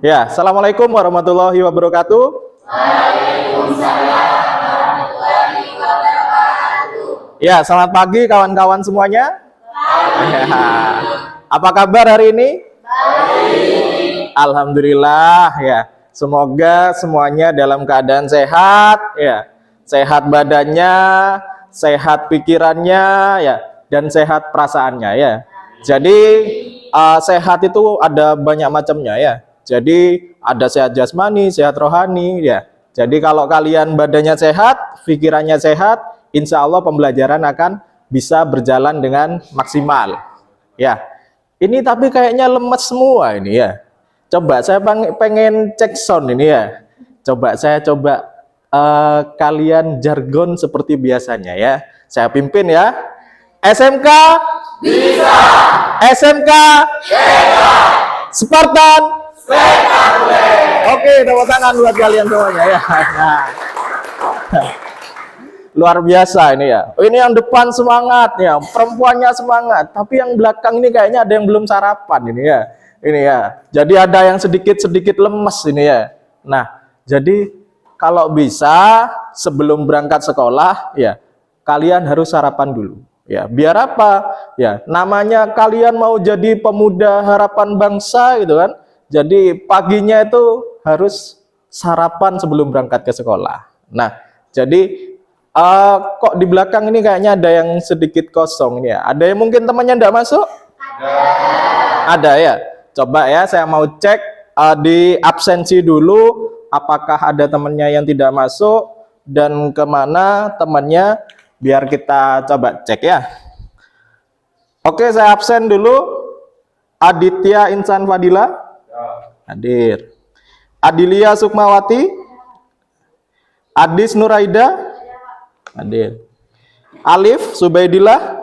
Ya, Assalamualaikum warahmatullahi wabarakatuh. Waalaikumsalam warahmatullahi wabarakatuh. Ya, selamat pagi kawan-kawan semuanya. Ya. Apa kabar hari ini? Baik. Alhamdulillah ya. Semoga semuanya dalam keadaan sehat ya. Sehat badannya, sehat pikirannya ya, dan sehat perasaannya ya. Jadi sehat itu ada banyak macamnya ya. Jadi ada sehat jasmani, sehat rohani ya. Jadi kalau kalian badannya sehat, pikirannya sehat, insya Allah pembelajaran akan bisa berjalan dengan maksimal. Ya, ini tapi kayaknya lemes semua ini ya. Coba saya pengen cek sound ini ya. Coba kalian jargon seperti biasanya ya. Saya pimpin ya. SMK Bisa. SMK Spartan. Oke, tepuk tangan buat kalian semuanya ya. Nah. Luar biasa ini ya. Ini yang depan semangat ya, perempuannya semangat, tapi yang belakang ini kayaknya ada yang belum sarapan ini ya. Ini ya. Jadi ada yang sedikit lemes ini ya. Nah, jadi kalau bisa sebelum berangkat sekolah ya, kalian harus sarapan dulu. Ya, biar apa? Ya, namanya kalian mau jadi pemuda harapan bangsa gitu kan. Jadi paginya itu harus sarapan sebelum berangkat ke sekolah. Nah, jadi kok di belakang ini kayaknya ada yang sedikit kosong ya. Ada yang mungkin temannya enggak masuk? Ada ya. Coba ya, saya mau cek di absensi dulu apakah ada temannya yang tidak masuk dan kemana temannya, biar kita coba cek ya. Oke, saya absen dulu. Aditya Insan Fadila hadir. Adilia Sukmawati, Adis Nuraida hadir. Alif Subaidillah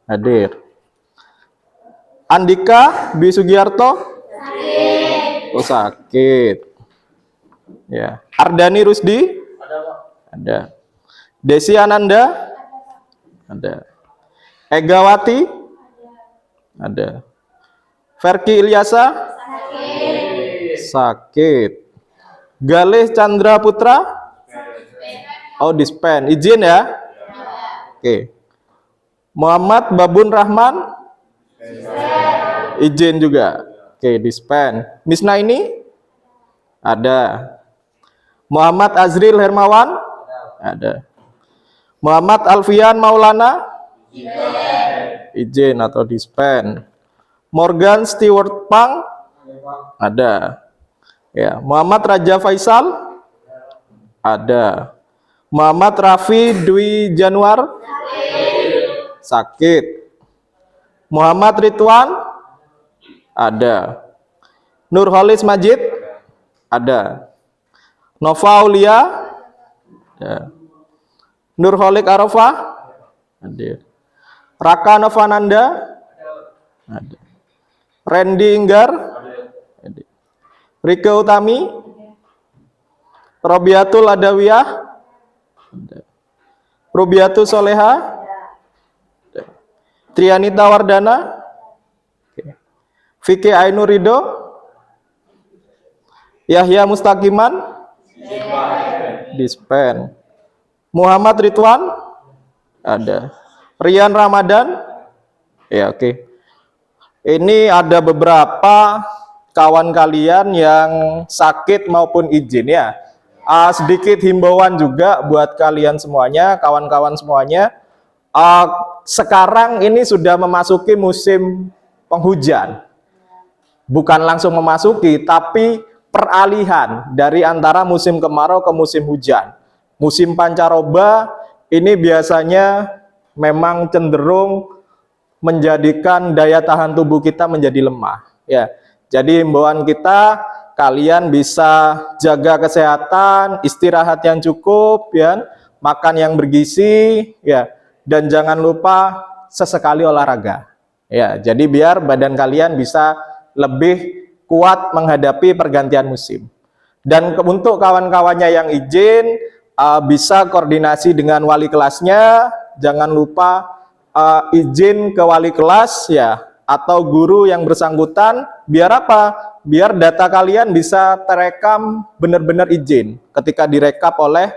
hadir. Andika Dwi Sugiarto hadir. Oh, sakit ya. Ardani Rusdi ada. Desi Ananda ada. Egawati ada. Verki Ilyasa sakit. Galih Chandra Putra, oh dispen, izin ya. Oke. Muhammad Babun Rahman, izin juga. Oke, dispen. Misna ini ada. Muhammad Azril Hermawan ada. Muhammad Alfian Maulana, izin atau dispen. Morgan Stewart Pang ada. Ya, Muhammad Raja Faisal ada. Muhammad Rafi Dwi Januar sakit. Muhammad Ridwan ada. Nurholis Majid ada. Nova Aulia ada. Nurholik Arafah ada. Raka Novananda ada. Randy Inggar ada. Rike Utami, Robiatul Adawiyah ada. Robiatul Soleha ada. Trianita Wardana, Vicky Ainur Ridho, Yahya Mustaqiman dispen. Muhammad Ridwan ada. Rian Ramadan ya, oke. Ini ada beberapa kawan kalian yang sakit maupun izin ya. Sedikit himbauan juga buat kalian semuanya, kawan-kawan semuanya. Sekarang ini sudah memasuki musim penghujan. Bukan langsung memasuki, tapi peralihan dari antara musim kemarau ke musim hujan. Musim pancaroba ini biasanya memang cenderung menjadikan daya tahan tubuh kita menjadi lemah ya. Jadi himbauan kita, kalian bisa jaga kesehatan, istirahat yang cukup ya, makan yang bergizi ya, dan jangan lupa sesekali olahraga ya. Jadi biar badan kalian bisa lebih kuat menghadapi pergantian musim. Dan untuk kawan-kawannya yang izin, bisa koordinasi dengan wali kelasnya. Jangan lupa izin ke wali kelas ya, atau guru yang bersangkutan. Biar apa? Biar data kalian bisa terekam benar-benar izin ketika direkap oleh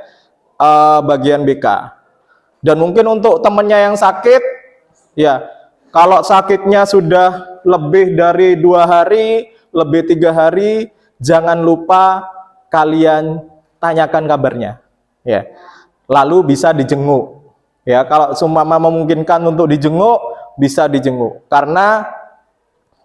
bagian BK. Dan mungkin untuk temennya yang sakit, ya kalau sakitnya sudah lebih dari 2 hari, lebih 3 hari, jangan lupa kalian tanyakan kabarnya. Ya, lalu bisa dijenguk. Ya, kalau seumpama memungkinkan untuk dijenguk, bisa dijenguk. Karena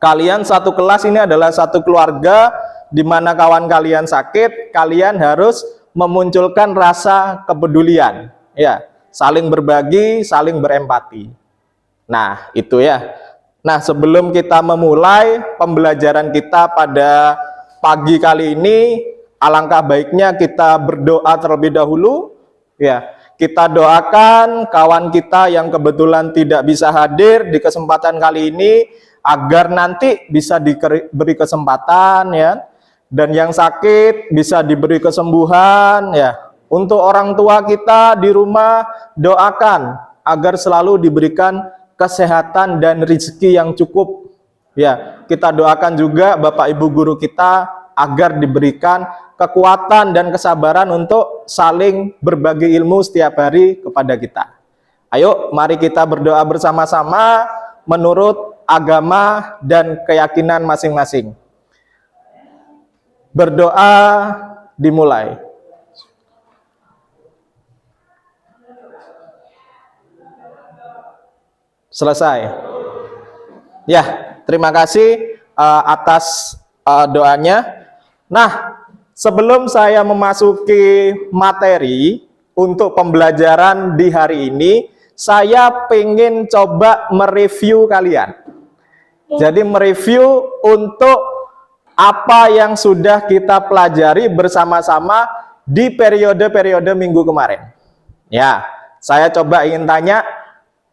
kalian satu kelas ini adalah satu keluarga, di mana kawan kalian sakit, kalian harus memunculkan rasa kepedulian. Ya, saling berbagi, saling berempati. Nah, itu ya. Nah, sebelum kita memulai pembelajaran kita pada pagi kali ini, alangkah baiknya kita berdoa terlebih dahulu. Ya, kita doakan kawan kita yang kebetulan tidak bisa hadir di kesempatan kali ini, agar nanti bisa diberi kesempatan, ya. Dan yang sakit bisa diberi kesembuhan, ya. Untuk orang tua kita di rumah, doakan agar selalu diberikan kesehatan dan rezeki yang cukup. Ya, kita doakan juga Bapak Ibu guru kita agar diberikan kekuatan dan kesabaran untuk saling berbagi ilmu setiap hari kepada kita. Ayo, mari kita berdoa bersama-sama menurut agama dan keyakinan masing-masing. Berdoa dimulai. Selesai. Ya, terima kasih atas doanya. Nah, sebelum saya memasuki materi untuk pembelajaran di hari ini, saya pengen coba mereview kalian. Jadi mereview untuk apa yang sudah kita pelajari bersama-sama di periode-periode minggu kemarin. Ya, saya coba ingin tanya,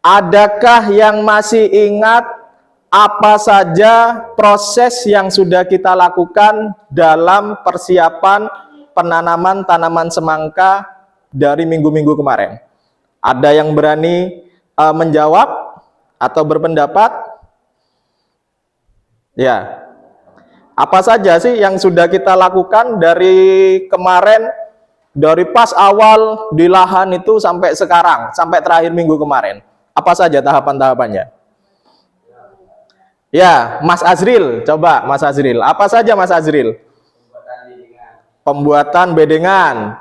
adakah yang masih ingat apa saja proses yang sudah kita lakukan dalam persiapan penanaman tanaman semangka dari minggu-minggu kemarin? Ada yang berani menjawab atau berpendapat? Ya. Apa saja sih yang sudah kita lakukan dari kemarin, dari pas awal di lahan itu sampai sekarang, sampai terakhir minggu kemarin? Apa saja tahapan-tahapannya? Ya, Mas Azril, coba Mas Azril. Apa saja Mas Azril? Pembuatan bedengan.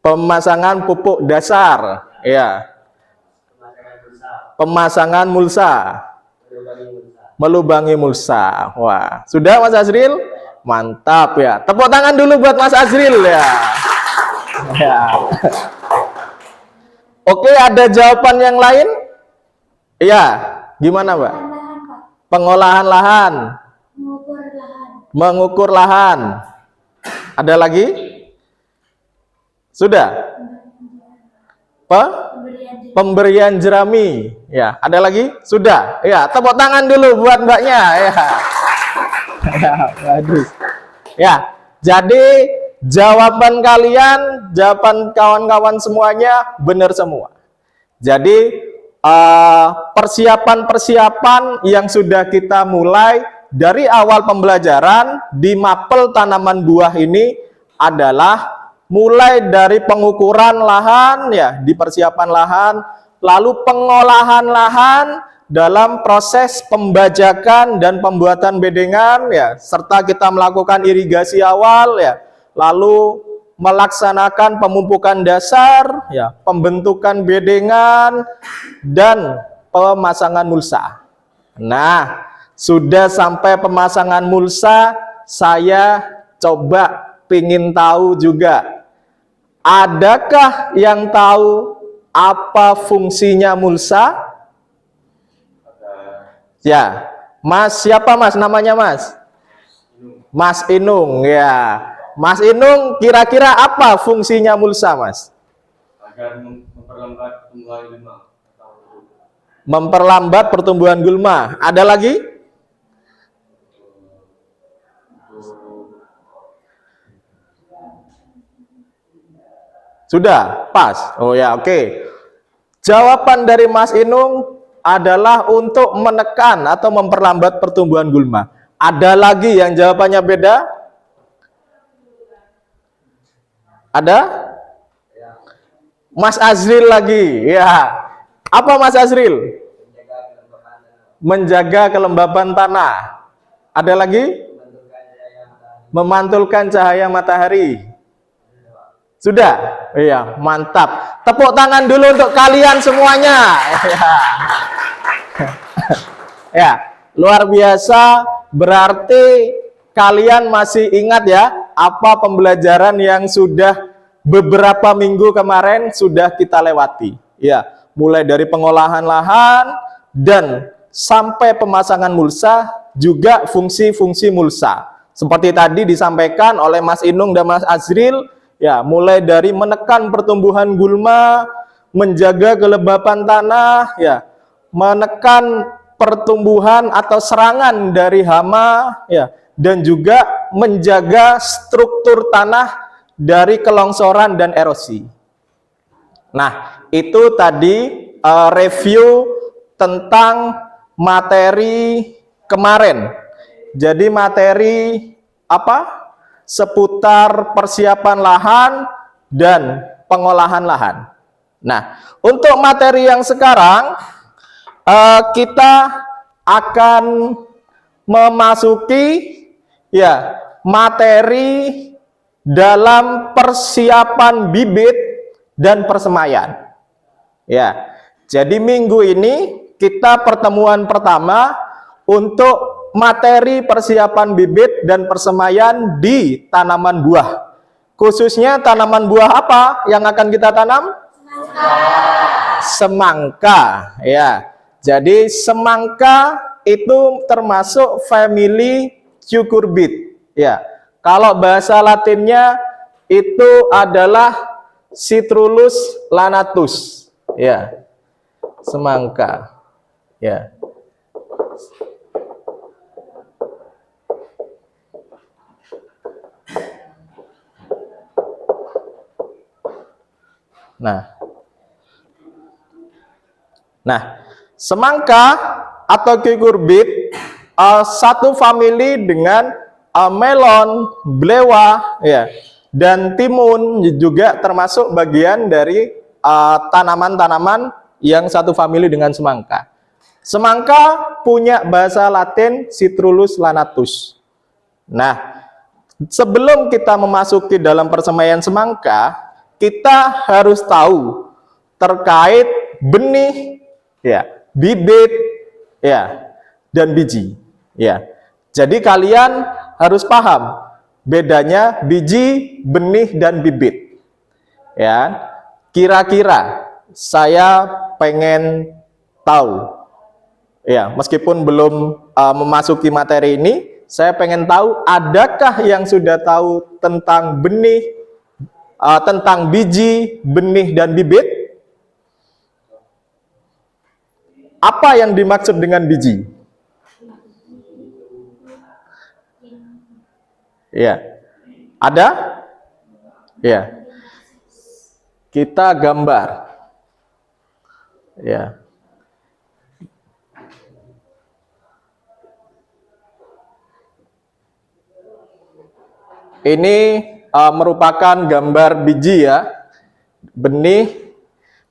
Pemasangan pupuk dasar. Ya. Pemasangan mulsa. Melubangi mulsa. Wah, sudah Mas Azril? Mantap ya. Tepuk tangan dulu buat Mas Azril ya. Ya. Oke, ada jawaban yang lain? Iya, gimana Mbak? Pengolahan lahan. Mengukur lahan. Ada lagi? Sudah? Pemberian jerami. Ya, ada lagi? Sudah. Ya, tepuk tangan dulu buat Mbaknya ya. Ya, bagus. Ya, jadi jawaban kalian, jawaban kawan-kawan semuanya benar semua. Jadi persiapan-persiapan yang sudah kita mulai dari awal pembelajaran di mapel tanaman buah ini adalah mulai dari pengukuran lahan, ya, di persiapan lahan, lalu pengolahan lahan dalam proses pembajakan dan pembuatan bedengan, ya, serta kita melakukan irigasi awal, ya, lalu melaksanakan pemupukan dasar, ya, pembentukan bedengan dan pemasangan mulsa. Nah, sudah sampai pemasangan mulsa, saya coba ingin tahu juga, adakah yang tahu apa fungsinya mulsa? Ya, Mas, siapa Mas namanya Mas? Mas Inung, ya. Mas Inung, kira-kira apa fungsinya mulsa, Mas? Agar memperlambat pertumbuhan gulma. Memperlambat pertumbuhan gulma. Ada lagi? Sudah, pas. Oh ya, oke. Jawaban dari Mas Inung adalah untuk menekan atau memperlambat pertumbuhan gulma. Ada lagi yang jawabannya beda? Ada? Mas Azril lagi. Ya. Apa Mas Azril? Menjaga kelembapan tanah. Ada lagi? Memantulkan cahaya matahari. Sudah? Iya, mantap. Tepuk tangan dulu untuk kalian semuanya. Ya, luar biasa. Berarti kalian masih ingat ya apa pembelajaran yang sudah beberapa minggu kemarin sudah kita lewati. Ya, mulai dari pengolahan lahan dan sampai pemasangan mulsa, juga fungsi-fungsi mulsa. Seperti tadi disampaikan oleh Mas Inung dan Mas Azril, ya, mulai dari menekan pertumbuhan gulma, menjaga kelembapan tanah, ya, menekan pertumbuhan atau serangan dari hama, ya, dan juga menjaga struktur tanah dari kelongsoran dan erosi. Nah, itu tadi review tentang materi kemarin. Jadi materi apa? Seputar persiapan lahan dan pengolahan lahan. Nah, untuk materi yang sekarang kita akan memasuki ya materi dalam persiapan bibit dan persemaian. Ya. Jadi minggu ini kita pertemuan pertama untuk materi persiapan bibit dan persemaian di tanaman buah. Khususnya tanaman buah apa yang akan kita tanam? Semangka, ya. Jadi semangka itu termasuk family cucurbit, ya. Kalau bahasa Latinnya itu adalah Citrullus lanatus, ya. Semangka, ya. Nah, semangka atau cucurbit satu famili dengan melon, belewa, ya, dan timun juga termasuk bagian dari tanaman-tanaman yang satu famili dengan semangka. Semangka punya bahasa Latin Citrullus lanatus. Nah, sebelum kita memasuki dalam persemaian semangka, kita harus tahu terkait benih, ya, bibit, ya, dan biji, ya. Jadi kalian harus paham bedanya biji, benih, dan bibit, ya. Kira-kira saya pengen tahu, ya, meskipun belum memasuki materi ini, saya pengen tahu adakah yang sudah tahu tentang benih, tentang biji, benih, dan bibit? Apa yang dimaksud dengan biji? Ya, ada? Ya, kita gambar. Ya. Ini merupakan gambar biji, ya, benih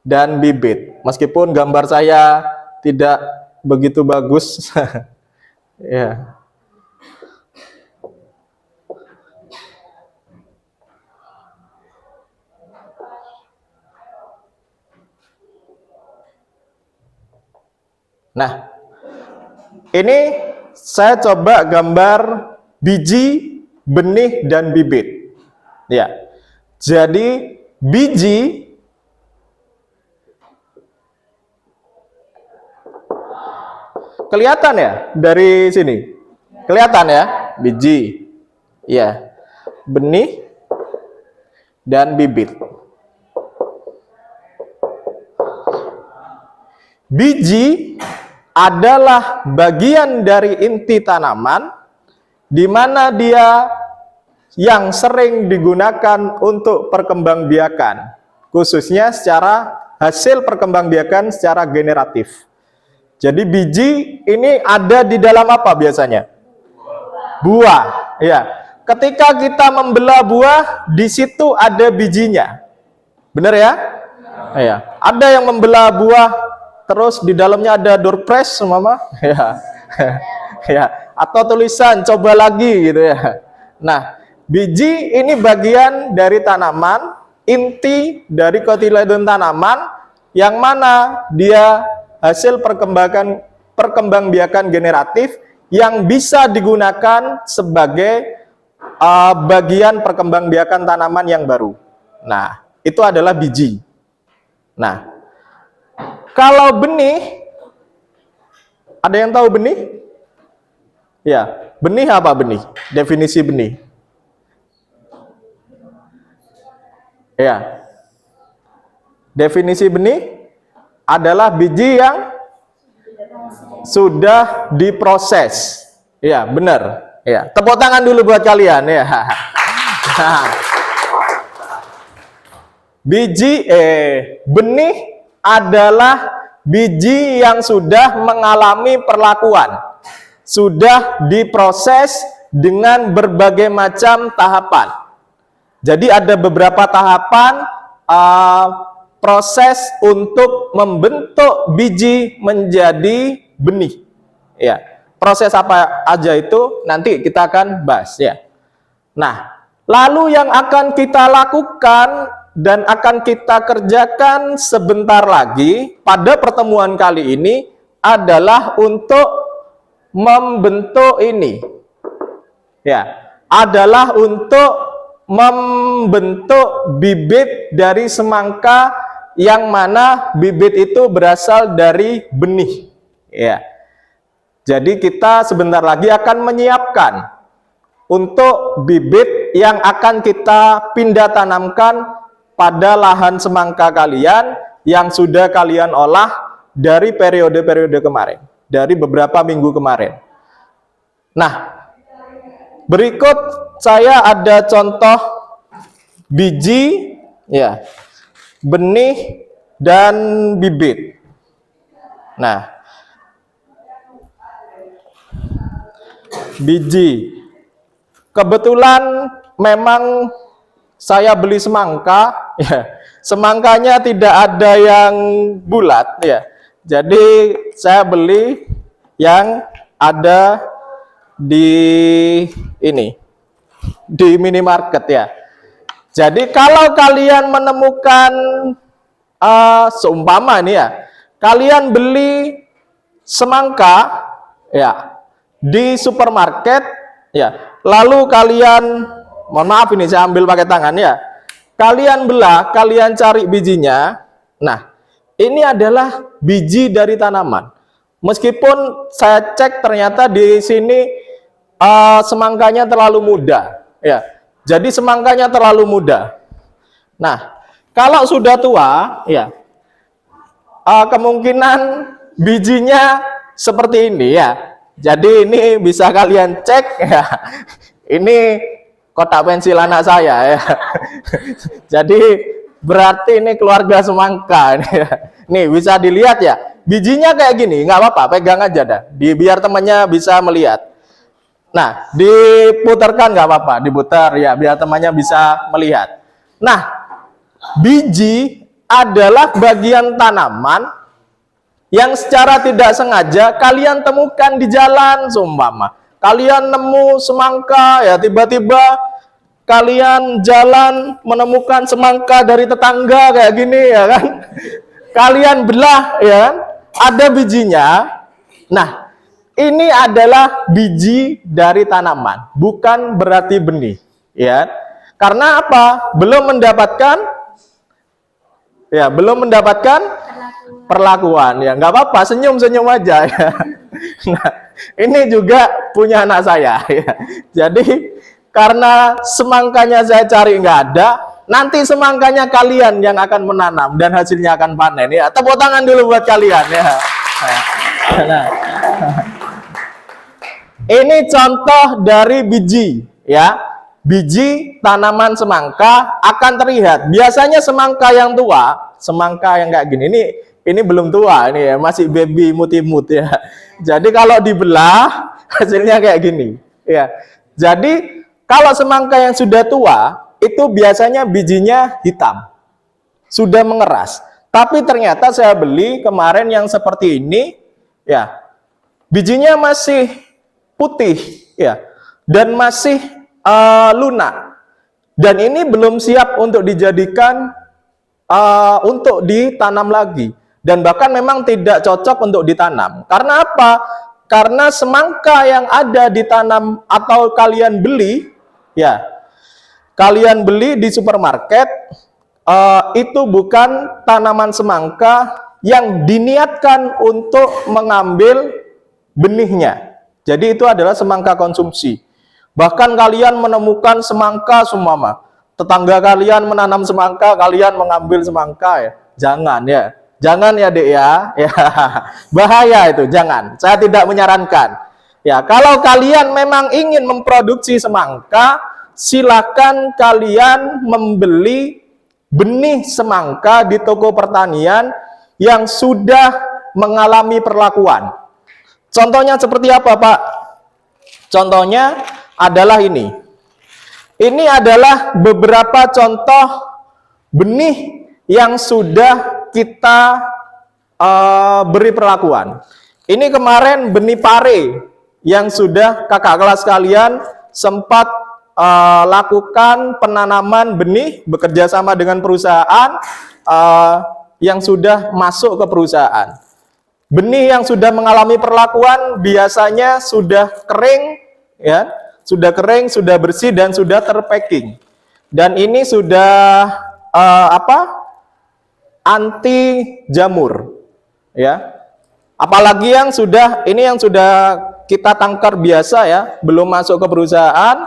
dan bibit. Meskipun gambar saya tidak begitu bagus. Ya. Nah, ini saya coba gambar biji, benih, dan bibit. Ya. Jadi biji kelihatan ya dari sini? Kelihatan ya? Biji. Ya. Benih dan bibit. Biji adalah bagian dari inti tanaman di mana dia yang sering digunakan untuk perkembangbiakan, khususnya secara hasil perkembangbiakan secara generatif. Jadi biji ini ada di dalam apa biasanya? Buah. Ya. Ketika kita membelah buah, di situ ada bijinya. Benar ya? Ya. Ada yang membelah buah terus di dalamnya ada door prize mama. Ya. Ya. Atau tulisan coba lagi gitu ya. Nah, biji ini bagian dari tanaman, inti dari kotiledon tanaman yang mana dia hasil perkembangbiakan generatif yang bisa digunakan sebagai bagian perkembangbiakan tanaman yang baru. Nah, itu adalah biji. Nah, kalau benih, ada yang tahu benih? Ya, benih apa benih? Definisi benih. Ya. Definisi benih adalah biji yang sudah diproses. Ya, benar. Ya, tepuk tangan dulu buat kalian ya. Benih adalah biji yang sudah mengalami perlakuan. Sudah diproses dengan berbagai macam tahapan. Jadi ada beberapa tahapan proses untuk membentuk biji menjadi benih. Ya, proses apa aja itu nanti kita akan bahas ya. Nah, lalu yang akan kita lakukan dan akan kita kerjakan sebentar lagi pada pertemuan kali ini adalah untuk membentuk ini. Ya, adalah untuk membentuk bibit dari semangka yang mana bibit itu berasal dari benih. Ya. Jadi kita sebentar lagi akan menyiapkan untuk bibit yang akan kita pindah tanamkan pada lahan semangka kalian yang sudah kalian olah dari periode-periode kemarin, dari beberapa minggu kemarin. Nah, berikut saya ada contoh biji, ya, benih dan bibit. Nah, biji. Kebetulan memang saya beli semangka, ya. Semangkanya tidak ada yang bulat, ya. Jadi saya beli yang ada di ini, di minimarket ya. Jadi kalau kalian menemukan seumpama ini ya, kalian beli semangka ya di supermarket ya, lalu kalian, mohon maaf ini saya ambil pakai tangan ya, kalian belah, kalian cari bijinya. Nah, ini adalah biji dari tanaman. Meskipun saya cek ternyata di sini semangkanya terlalu muda ya. Jadi semangkanya terlalu muda. Nah, kalau sudah tua ya, kemungkinan bijinya seperti ini ya. Jadi ini bisa kalian cek ya. Ini kotak pensil anak saya ya. Jadi berarti ini keluarga semangka ini ya. Nih bisa dilihat ya. Bijinya kayak gini, nggak apa-apa, pegang aja dah. Biar temannya bisa melihat. Nah, diputarkan nggak apa-apa, diputar ya, biar temannya bisa melihat. Nah, biji adalah bagian tanaman yang secara tidak sengaja kalian temukan di jalan, seumpama. Kalian nemu semangka, ya tiba-tiba kalian jalan menemukan semangka dari tetangga kayak gini, ya kan? Kalian belah, ya kan? Ada bijinya. Nah, ini adalah biji dari tanaman, bukan berarti benih, ya. Karena apa? Belum mendapatkan perlakuan, ya. Nggak apa-apa, senyum-senyum aja ya. Nah, ini juga punya anak saya ya. Jadi karena semangkanya saya cari nggak ada, nanti semangkanya kalian yang akan menanam dan hasilnya akan panen ya. Tepuk tangan dulu buat kalian ya. Nah. Ini contoh dari biji ya. Biji tanaman semangka akan terlihat. Biasanya semangka yang tua, semangka yang kayak gini, Ini belum tua ini ya, masih baby imut-imut ya. Jadi kalau dibelah hasilnya kayak gini ya. Jadi kalau semangka yang sudah tua itu biasanya bijinya hitam, sudah mengeras. Tapi ternyata saya beli kemarin yang seperti ini ya, bijinya masih putih ya, dan masih lunak. Dan ini belum siap untuk dijadikan untuk ditanam lagi. Dan bahkan memang tidak cocok untuk ditanam. Karena apa? Karena semangka yang ada ditanam atau kalian beli, ya, kalian beli di supermarket, itu bukan tanaman semangka yang diniatkan untuk mengambil benihnya. Jadi itu adalah semangka konsumsi. Bahkan kalian menemukan semangka semua, tetangga kalian menanam semangka, kalian mengambil semangka ya. Jangan ya. Jangan ya, Dek ya. Ya, bahaya itu, jangan. Saya tidak menyarankan. Ya, kalau kalian memang ingin memproduksi semangka, silakan kalian membeli benih semangka di toko pertanian yang sudah mengalami perlakuan. Contohnya seperti apa, Pak? Contohnya adalah ini. Ini adalah beberapa contoh benih yang sudah kita beri perlakuan. Ini kemarin benih pare yang sudah kakak kelas kalian sempat lakukan penanaman benih bekerja sama dengan perusahaan yang sudah masuk ke perusahaan. Benih yang sudah mengalami perlakuan biasanya sudah kering, ya, sudah kering, sudah bersih dan sudah terpacking. Dan ini sudah anti jamur, ya. Apalagi yang sudah kita tangkar biasa ya, belum masuk ke perusahaan.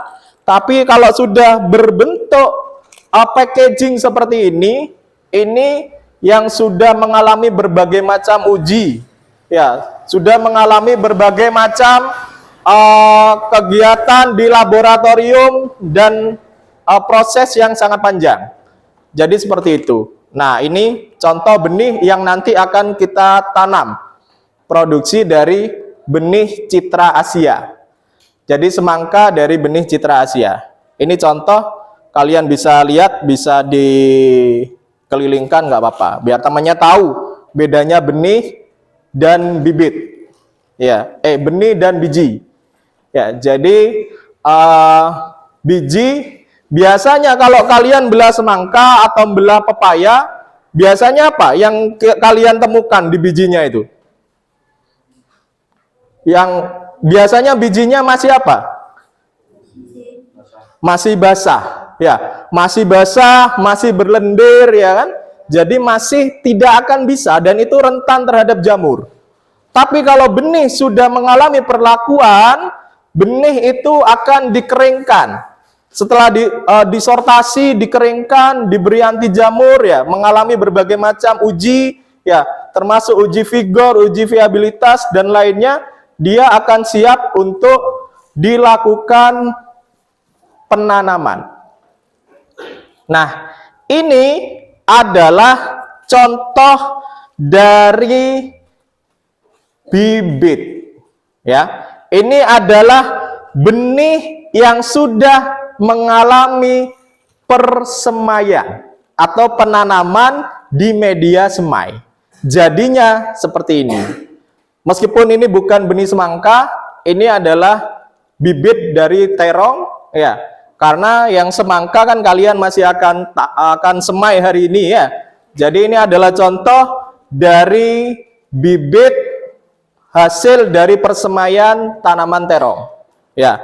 Tapi kalau sudah berbentuk packaging seperti ini yang sudah mengalami berbagai macam uji, ya, sudah mengalami berbagai macam kegiatan di laboratorium dan proses yang sangat panjang. Jadi seperti itu. Nah, ini contoh benih yang nanti akan kita tanam. Produksi dari benih Citra Asia. Jadi semangka dari benih Citra Asia. Ini contoh, kalian bisa lihat, bisa dikelilingkan nggak apa-apa. Biar temannya tahu bedanya benih dan bibit. Ya, benih dan biji. Ya, jadi biji biasanya kalau kalian belah semangka atau belah pepaya, biasanya apa yang kalian temukan di bijinya itu? Yang biasanya bijinya masih apa? Masih basah, ya, masih basah, masih berlendir, ya kan? Jadi masih tidak akan bisa, dan itu rentan terhadap jamur. Tapi kalau benih sudah mengalami perlakuan, benih itu akan dikeringkan. Setelah disortasi, dikeringkan, diberi anti jamur, ya, mengalami berbagai macam uji, ya, termasuk uji vigor, uji viabilitas dan lainnya, dia akan siap untuk dilakukan penanaman. Nah, ini adalah contoh dari bibit, ya. Ini adalah benih yang sudah mengalami persemaian atau penanaman di media semai. Jadinya seperti ini. Meskipun ini bukan benih semangka, ini adalah bibit dari terong, ya. Karena yang semangka kan kalian masih akan semai hari ini, ya. Jadi ini adalah contoh dari bibit hasil dari persemaian tanaman terong, ya.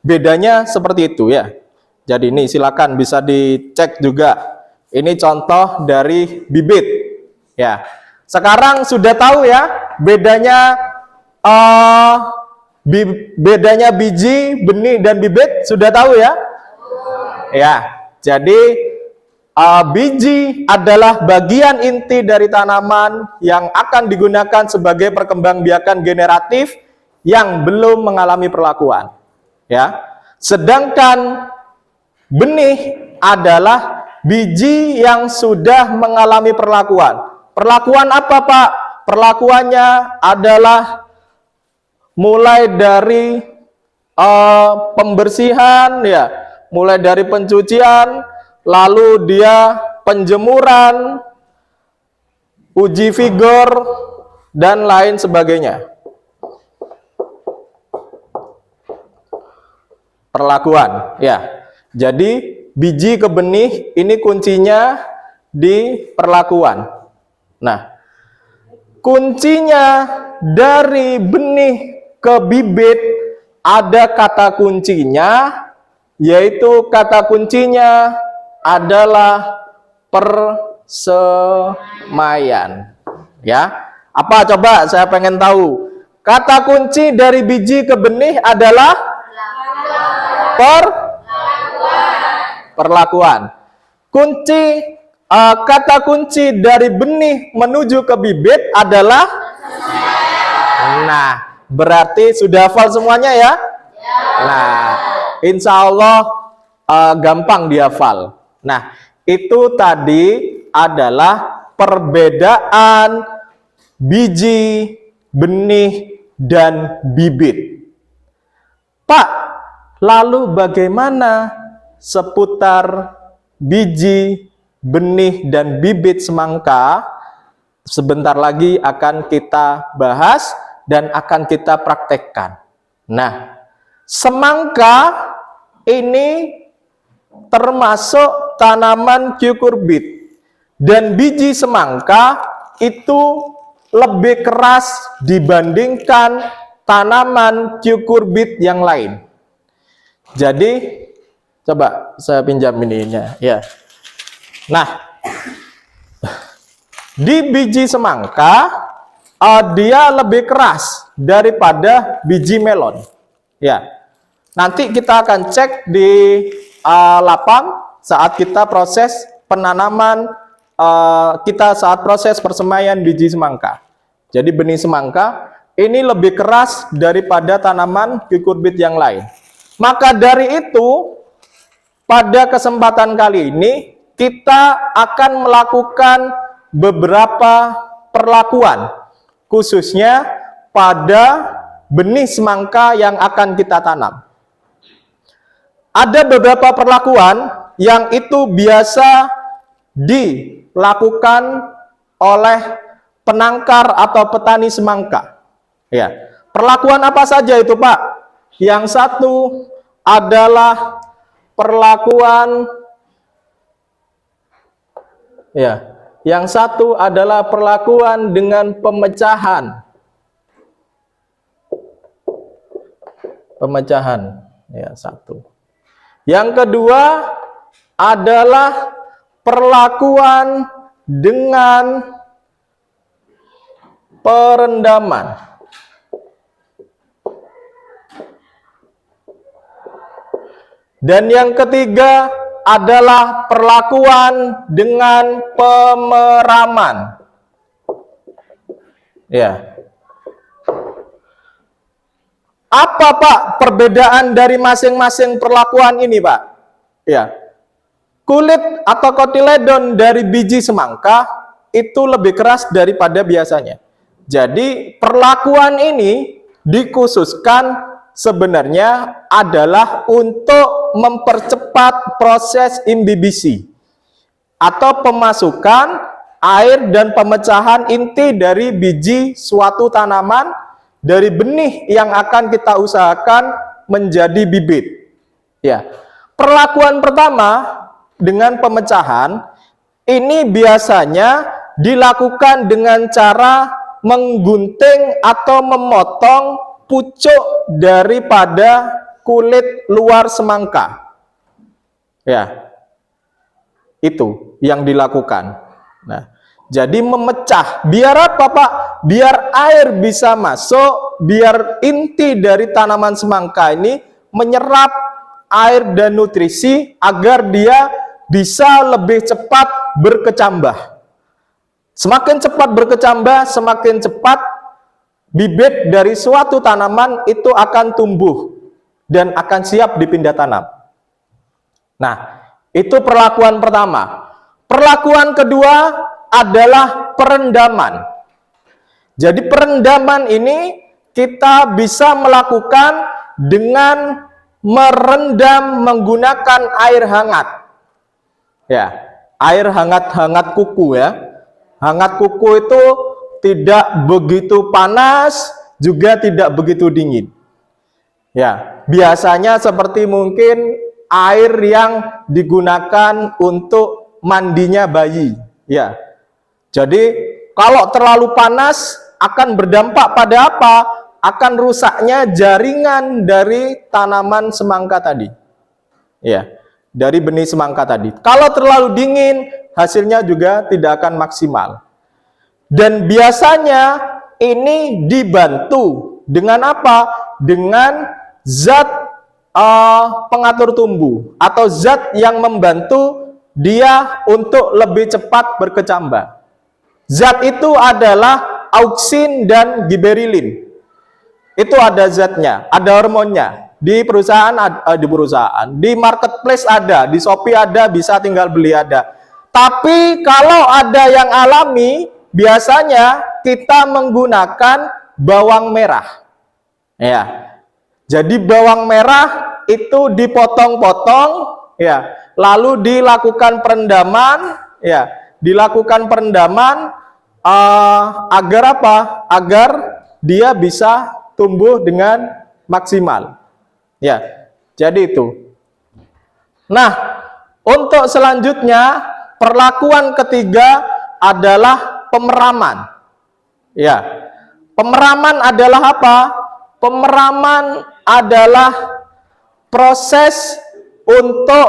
Bedanya seperti itu, ya. Jadi ini silakan bisa dicek juga. Ini contoh dari bibit, ya. Sekarang sudah tahu ya bedanya bedanya biji, benih dan bibit, sudah tahu ya? Ya. Jadi biji adalah bagian inti dari tanaman yang akan digunakan sebagai perkembangbiakan generatif yang belum mengalami perlakuan. Ya, sedangkan benih adalah biji yang sudah mengalami perlakuan. Perlakuan apa, Pak? Perlakuannya adalah mulai dari pembersihan, ya, mulai dari pencucian, lalu dia penjemuran, uji vigor, dan lain sebagainya. Perlakuan, ya. Jadi biji ke benih ini kuncinya di perlakuan. Nah, kuncinya dari benih ke bibit ada kata kuncinya, yaitu kata kuncinya adalah persemaian. Ya, apa coba saya pengen tahu? Kata kunci dari biji ke benih adalah perlakuan. Kata kunci dari benih menuju ke bibit adalah nah, berarti sudah hafal semuanya ya? Nah, insya Allah gampang dihafal. Nah, itu tadi adalah perbedaan biji, benih, dan bibit. Pak, lalu bagaimana seputar biji, benih, dan bibit semangka? Sebentar lagi akan kita bahas dan akan kita praktekkan. Nah, semangka ini termasuk tanaman cucurbit, dan biji semangka itu lebih keras dibandingkan tanaman cucurbit yang lain. Jadi coba saya pinjam ininya ya. Nah, di biji semangka dia lebih keras daripada biji melon. Ya. Nanti kita akan cek di lapang saat kita proses penanaman, saat proses persemaian biji semangka. Jadi benih semangka ini lebih keras daripada tanaman cucurbit yang lain. Maka dari itu, pada kesempatan kali ini kita akan melakukan beberapa perlakuan, khususnya pada benih semangka yang akan kita tanam. Ada beberapa perlakuan yang itu biasa dilakukan oleh penangkar atau petani semangka. Ya, perlakuan apa saja itu, Pak? Yang satu adalah perlakuan dengan pemecahan. Ya, satu. Yang kedua adalah perlakuan dengan perendaman. Dan yang ketiga adalah perlakuan dengan pemeraman. Ya. Apa, Pak, perbedaan dari masing-masing perlakuan ini, Pak? Ya. Kulit atau kotiledon dari biji semangka itu lebih keras daripada biasanya. Jadi, perlakuan ini dikhususkan sebenarnya adalah untuk mempercepat proses imbibisi atau pemasukan air dan pemecahan inti dari biji suatu tanaman dari benih yang akan kita usahakan menjadi bibit. Ya. Perlakuan pertama dengan pemecahan ini biasanya dilakukan dengan cara menggunting atau memotong pucuk daripada kulit luar semangka. Ya. Itu yang dilakukan. Nah, jadi memecah. Biar apa, Pak? Biar air bisa masuk, biar inti dari tanaman semangka ini menyerap air dan nutrisi agar dia bisa lebih cepat berkecambah. Semakin cepat berkecambah, semakin cepat bibit dari suatu tanaman itu akan tumbuh dan akan siap dipindah tanam. Nah, itu perlakuan pertama. Perlakuan kedua adalah perendaman. Jadi perendaman ini kita bisa melakukan dengan merendam menggunakan air hangat. Ya, air hangat kuku ya. Hangat kuku itu tidak begitu panas, juga tidak begitu dingin. Ya, biasanya seperti mungkin air yang digunakan untuk mandinya bayi. Ya, jadi kalau terlalu panas akan berdampak pada apa? Akan rusaknya jaringan dari tanaman semangka tadi. Ya, dari benih semangka tadi. Kalau terlalu dingin, hasilnya juga tidak akan maksimal. Dan biasanya ini dibantu dengan apa? Dengan zat pengatur tumbuh atau zat yang membantu dia untuk lebih cepat berkecambah. Zat itu adalah auksin dan giberilin. Itu ada zatnya, ada hormonnya. Di perusahaan, di marketplace ada, di Shopee ada, bisa tinggal beli ada. Tapi kalau ada yang alami, biasanya kita menggunakan bawang merah. Ya. Jadi bawang merah itu dipotong-potong, ya, lalu dilakukan perendaman, ya, dilakukan perendaman agar apa? Agar dia bisa tumbuh dengan maksimal. Ya, jadi itu. Nah, untuk selanjutnya perlakuan ketiga adalah pemeraman. Ya, pemeraman adalah apa? Pemeraman adalah proses untuk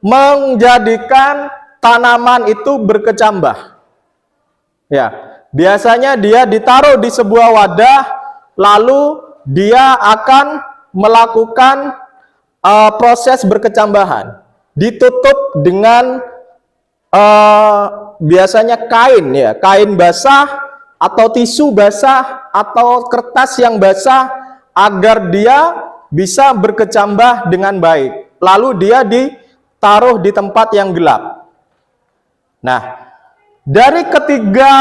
menjadikan tanaman itu berkecambah. Ya, biasanya dia ditaruh di sebuah wadah, lalu dia akan melakukan proses berkecambahan. Ditutup dengan biasanya kain, ya, kain basah atau tisu basah atau kertas yang basah agar dia bisa berkecambah dengan baik. Lalu dia ditaruh di tempat yang gelap. Nah, dari ketiga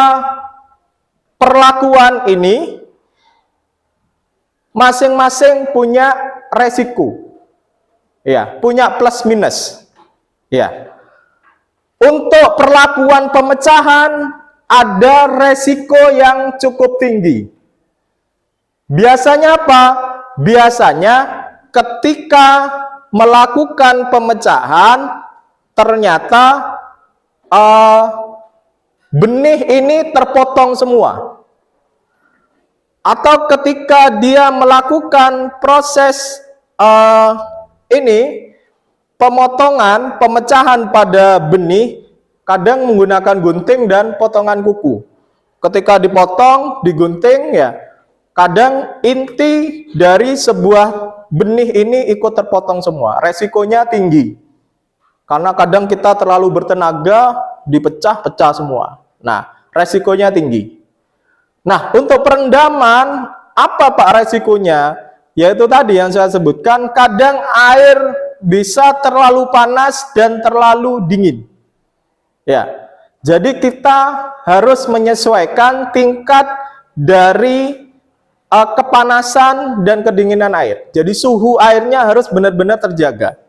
perlakuan ini masing-masing punya resiko. Ya, punya plus minus. Ya. Untuk perlakuan pemecahan ada resiko yang cukup tinggi. Biasanya apa? Biasanya ketika melakukan pemecahan ternyata benih ini terpotong semua. Atau ketika dia melakukan proses pemotongan, pemecahan pada benih, kadang menggunakan gunting dan potongan kuku. Ketika dipotong, digunting, ya, kadang inti dari sebuah benih ini ikut terpotong semua. Resikonya tinggi. Karena kadang kita terlalu bertenaga, dipecah-pecah semua. Nah, resikonya tinggi. Nah, untuk perendaman, apa Pak resikonya? Yaitu tadi yang saya sebutkan, kadang air bisa terlalu panas dan terlalu dingin. Ya, jadi kita harus menyesuaikan tingkat dari kepanasan dan kedinginan air. Jadi suhu airnya harus benar-benar terjaga.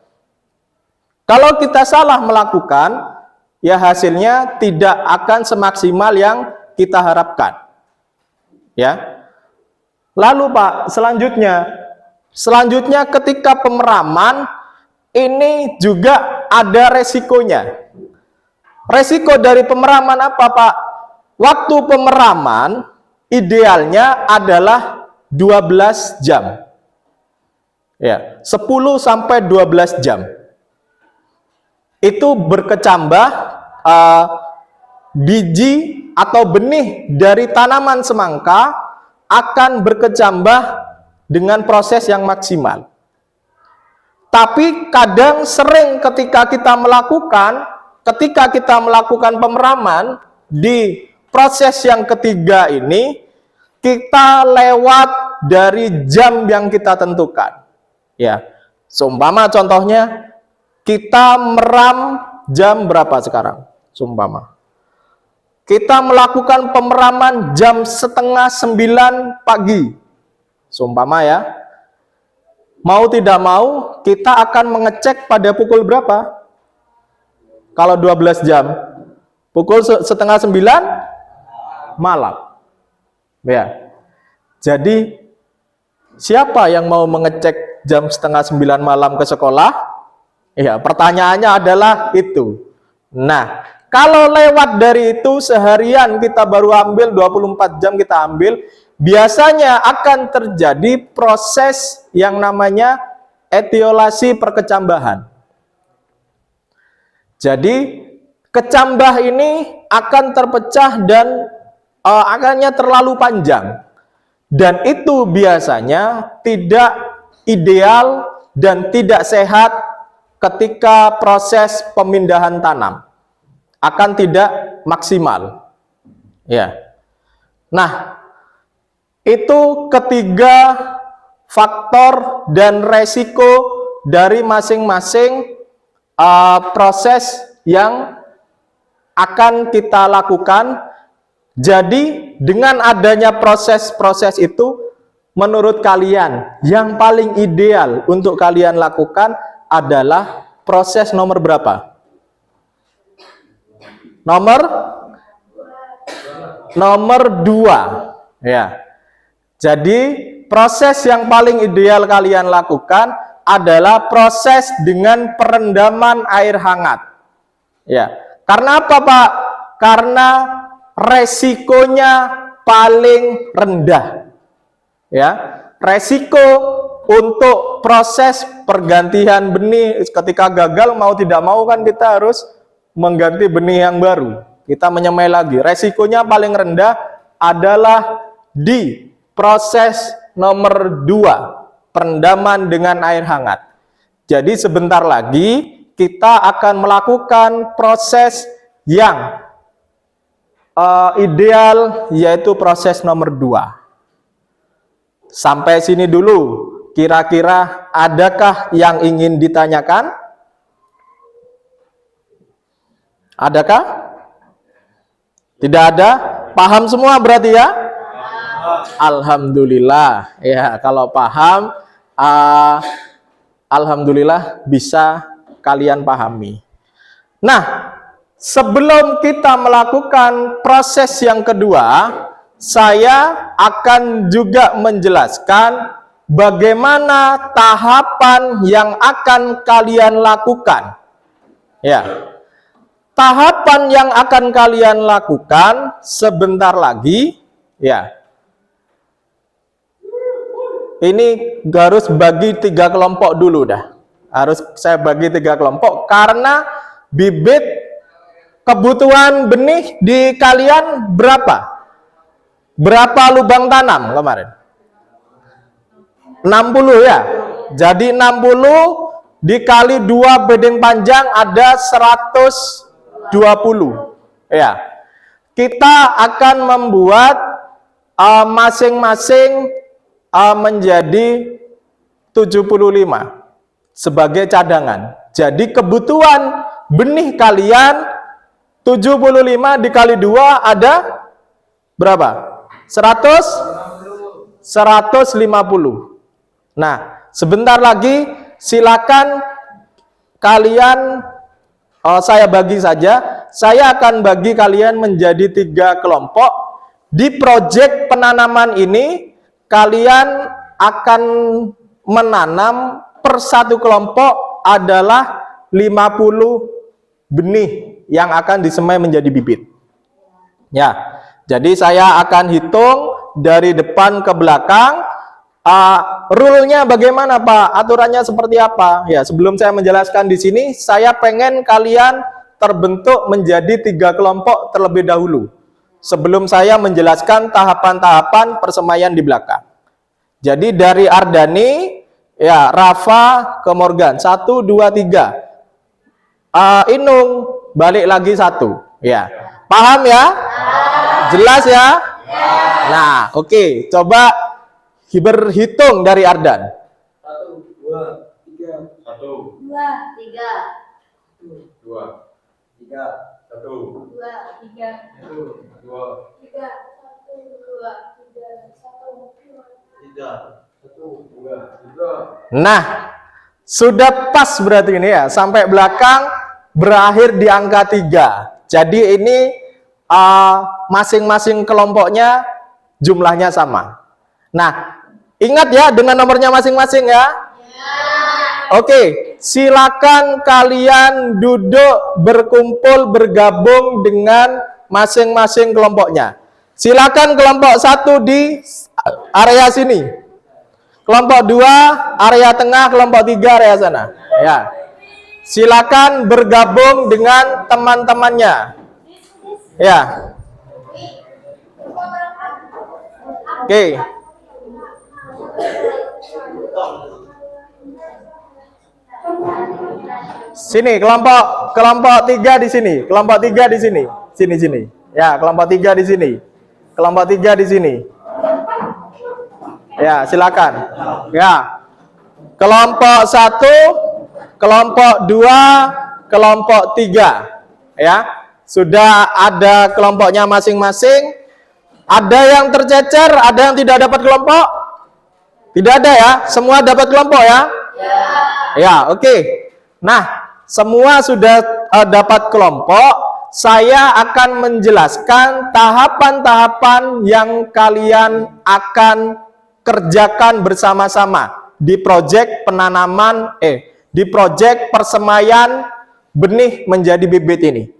Kalau kita salah melakukan, ya hasilnya tidak akan semaksimal yang kita harapkan. Ya. Lalu Pak, selanjutnya ketika pemeraman ini juga ada resikonya. Resiko dari pemeraman apa Pak? Waktu pemeraman idealnya adalah 12 jam. Ya, 10 sampai 12 jam. Itu berkecambah biji atau benih dari tanaman semangka akan berkecambah dengan proses yang maksimal. Tapi kadang sering ketika kita melakukan pemeraman di proses yang ketiga ini, kita lewat dari jam yang kita tentukan. Ya, seumpama contohnya kita meram jam berapa sekarang? Seumpama kita melakukan pemeraman jam 8:30 pagi. Seumpama ya, mau tidak mau kita akan mengecek pada pukul berapa? Kalau 12 jam, pukul 8:30 malam. Ya. Jadi siapa yang mau mengecek jam 8:30 malam ke sekolah? Ya, pertanyaannya adalah itu. Nah, kalau lewat dari itu seharian kita baru ambil 24 jam kita ambil, biasanya akan terjadi proses yang namanya etiolasi perkecambahan. Jadi kecambah ini akan terpecah dan akannya terlalu panjang. Dan itu biasanya tidak ideal dan tidak sehat ketika proses pemindahan tanam. Akan tidak maksimal. Ya. Nah, itu ketiga faktor dan resiko dari masing-masing proses yang akan kita lakukan. Jadi dengan adanya proses-proses itu, menurut kalian yang paling ideal untuk kalian lakukan adalah proses nomor berapa? Nomor 2. Ya. Jadi proses yang paling ideal kalian lakukan adalah proses dengan perendaman air hangat. Ya. Karena apa, Pak? Karena resikonya paling rendah. Ya. Resiko untuk proses pergantian benih ketika gagal mau tidak mau kan kita harus mengganti benih yang baru. Kita menyemai lagi. Resikonya paling rendah adalah di proses nomor 2, perendaman dengan air hangat. Jadi sebentar lagi kita akan melakukan proses yang ideal, yaitu proses nomor 2. Sampai sini dulu. Kira-kira adakah yang ingin ditanyakan? Adakah? Tidak ada? Paham semua berarti ya? Alhamdulillah. Ya, kalau paham, alhamdulillah bisa kalian pahami. Nah, sebelum kita melakukan proses yang kedua, saya akan juga menjelaskan bagaimana tahapan yang akan kalian lakukan. Ya. Tahapan yang akan kalian lakukan sebentar lagi, ya. Ini harus bagi 3 kelompok dulu dah. Harus saya bagi 3 kelompok karena bibit kebutuhan benih di kalian berapa? Berapa lubang tanam kemarin? 60 ya. Jadi 60 dikali 2 bedeng panjang ada 120. Ya. Kita akan membuat masing-masing menjadi 75 sebagai cadangan. Jadi kebutuhan benih kalian 75 dikali 2 ada berapa? 150. Nah, sebentar lagi silakan kalian, saya bagi saja. Saya akan bagi kalian menjadi 3 kelompok. Di proyek penanaman ini kalian akan menanam per 1 kelompok adalah 50 benih yang akan disemai menjadi bibit. Ya, jadi saya akan hitung dari depan ke belakang. Rule-nya bagaimana, Pak? Aturannya seperti apa? Ya, sebelum saya menjelaskan di sini, saya pengen kalian terbentuk menjadi 3 kelompok terlebih dahulu. Sebelum saya menjelaskan tahapan-tahapan persemaian di belakang. Jadi dari Ardani, ya, Rafa ke Morgan. 1, 2, 3. Inung, balik lagi 1. Ya. Paham ya? Jelas ya? Nah, oke. Coba berhitung dari Ardan. 1, 2, 3. 1, 2, 3. 2, 3. 1, 2, 3, 2, 3, 1, 2, 3, 1, 2. Nah, sudah pas berarti ini ya, sampai belakang berakhir di angka 3. Jadi ini masing-masing kelompoknya jumlahnya sama. Nah, ingat ya dengan nomornya masing-masing ya. Oke, silakan kalian duduk, berkumpul, bergabung dengan masing-masing kelompoknya. Silakan kelompok 1 di area sini. Kelompok 2 area tengah, kelompok 3 area sana. Ya. Silakan bergabung dengan teman-temannya. Ya. Oke. Sini kelompok 3 di sini. Kelompok 3 di sini. Sini. Ya, kelompok 3 di sini. Kelompok 3 di sini. Ya, silakan. Ya. Kelompok 1, kelompok 2, kelompok 3. Ya. Sudah ada kelompoknya masing-masing. Ada yang tercecer, ada yang tidak dapat kelompok? Tidak ada ya? Semua dapat kelompok ya? Ya, oke. Nah, semua sudah dapat kelompok. Saya akan menjelaskan tahapan-tahapan yang kalian akan kerjakan bersama-sama di proyek penanaman di proyek persemaian benih menjadi bibit ini.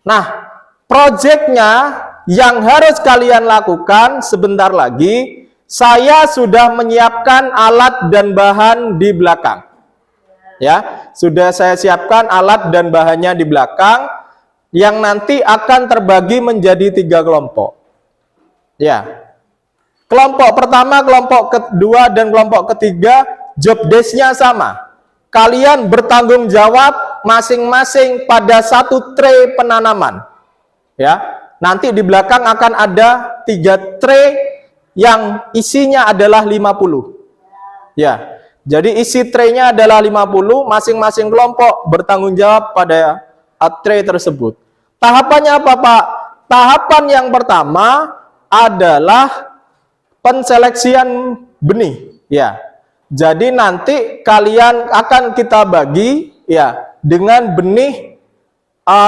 Nah, proyeknya yang harus kalian lakukan sebentar lagi, saya sudah menyiapkan alat dan bahan di belakang. Ya, sudah saya siapkan alat dan bahannya di belakang yang nanti akan terbagi menjadi 3 kelompok. Ya. Kelompok pertama, kelompok kedua, dan kelompok ketiga job desk-nya sama. Kalian bertanggung jawab masing-masing pada 1 tray penanaman. Ya. Nanti di belakang akan ada 3 tray yang isinya adalah 50. Ya. Jadi isi tray-nya adalah 50, masing-masing kelompok bertanggung jawab pada tray tersebut. Tahapannya apa, Pak? Tahapan yang pertama adalah penseleksian benih, ya. Jadi nanti kalian akan kita bagi ya dengan benih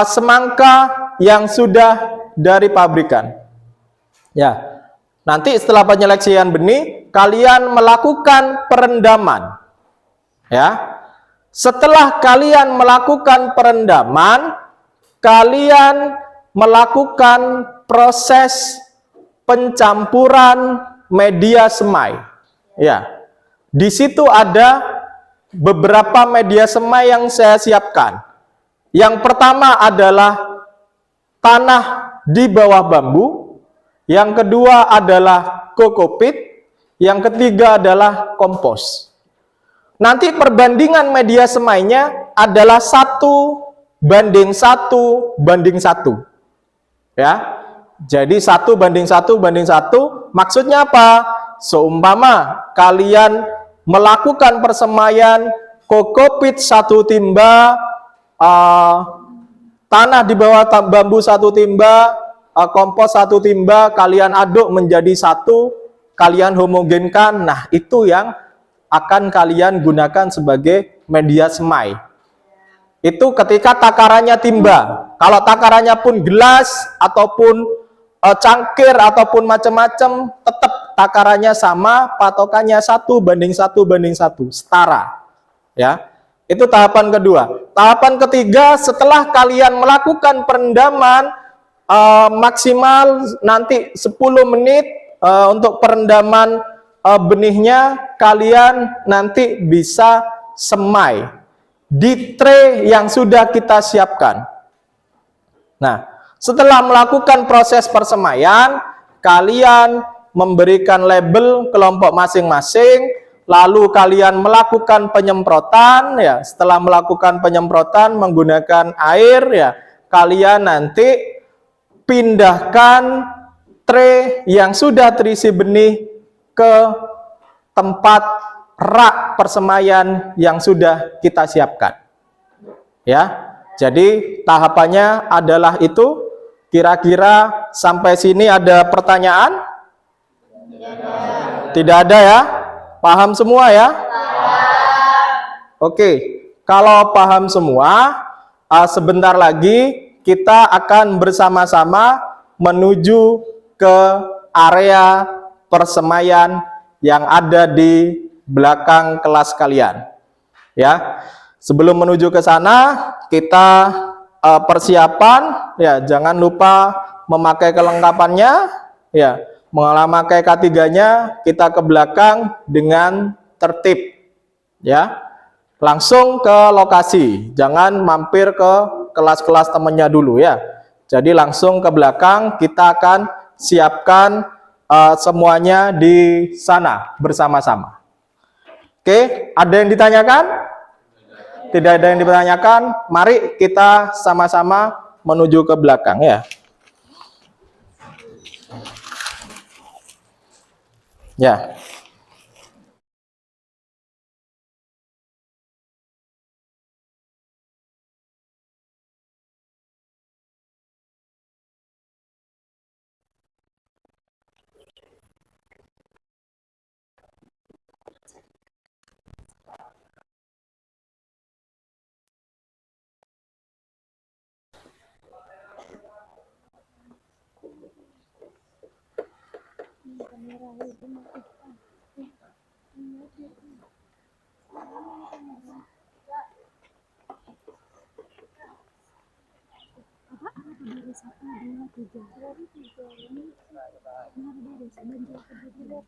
semangka yang sudah dari pabrikan. Ya. Nanti setelah penyeleksian benih, kalian melakukan perendaman. Ya. Setelah kalian melakukan perendaman, kalian melakukan proses pencampuran media semai. Ya. Di situ ada beberapa media semai yang saya siapkan. Yang pertama adalah tanah di bawah bambu. Yang kedua adalah kokopit, yang ketiga adalah kompos. Nanti perbandingan media semainya adalah 1:1:1. Ya. Jadi 1:1:1. Maksudnya apa? Seumpama kalian melakukan persemaian kokopit 1 timba, tanah di bawah bambu 1 timba, kompos 1 timba, kalian aduk menjadi 1, kalian homogenkan. Nah, itu yang akan kalian gunakan sebagai media semai. Itu ketika takarannya timba. Kalau takarannya pun gelas ataupun cangkir ataupun macam-macam, tetap takarannya sama, patokannya 1:1:1, setara. Ya. Itu tahapan kedua. Tahapan ketiga, setelah kalian melakukan perendaman maksimal nanti 10 menit untuk perendaman benihnya, kalian nanti bisa semai di tray yang sudah kita siapkan. Nah, setelah melakukan proses persemaian, kalian memberikan label kelompok masing-masing, lalu kalian melakukan penyemprotan. Ya, setelah melakukan penyemprotan menggunakan air, ya, kalian nanti pindahkan tray yang sudah terisi benih ke tempat rak persemaian yang sudah kita siapkan. Ya. Jadi tahapannya adalah itu. Kira-kira sampai sini ada pertanyaan? Tidak ada ya? Paham semua ya? Oke, kalau paham semua, sebentar lagi kita akan bersama-sama menuju ke area persemaian yang ada di belakang kelas kalian. Ya, sebelum menuju ke sana, kita persiapan, ya jangan lupa memakai kelengkapannya, ya memakai K3-nya, kita ke belakang dengan tertib, ya langsung ke lokasi, jangan mampir ke kelas-kelas temennya dulu ya. Jadi langsung ke belakang, kita akan siapkan semuanya di sana bersama-sama. Oke, ada yang ditanyakan? Tidak ada yang ditanyakan, mari kita sama-sama menuju ke belakang ya. Ya.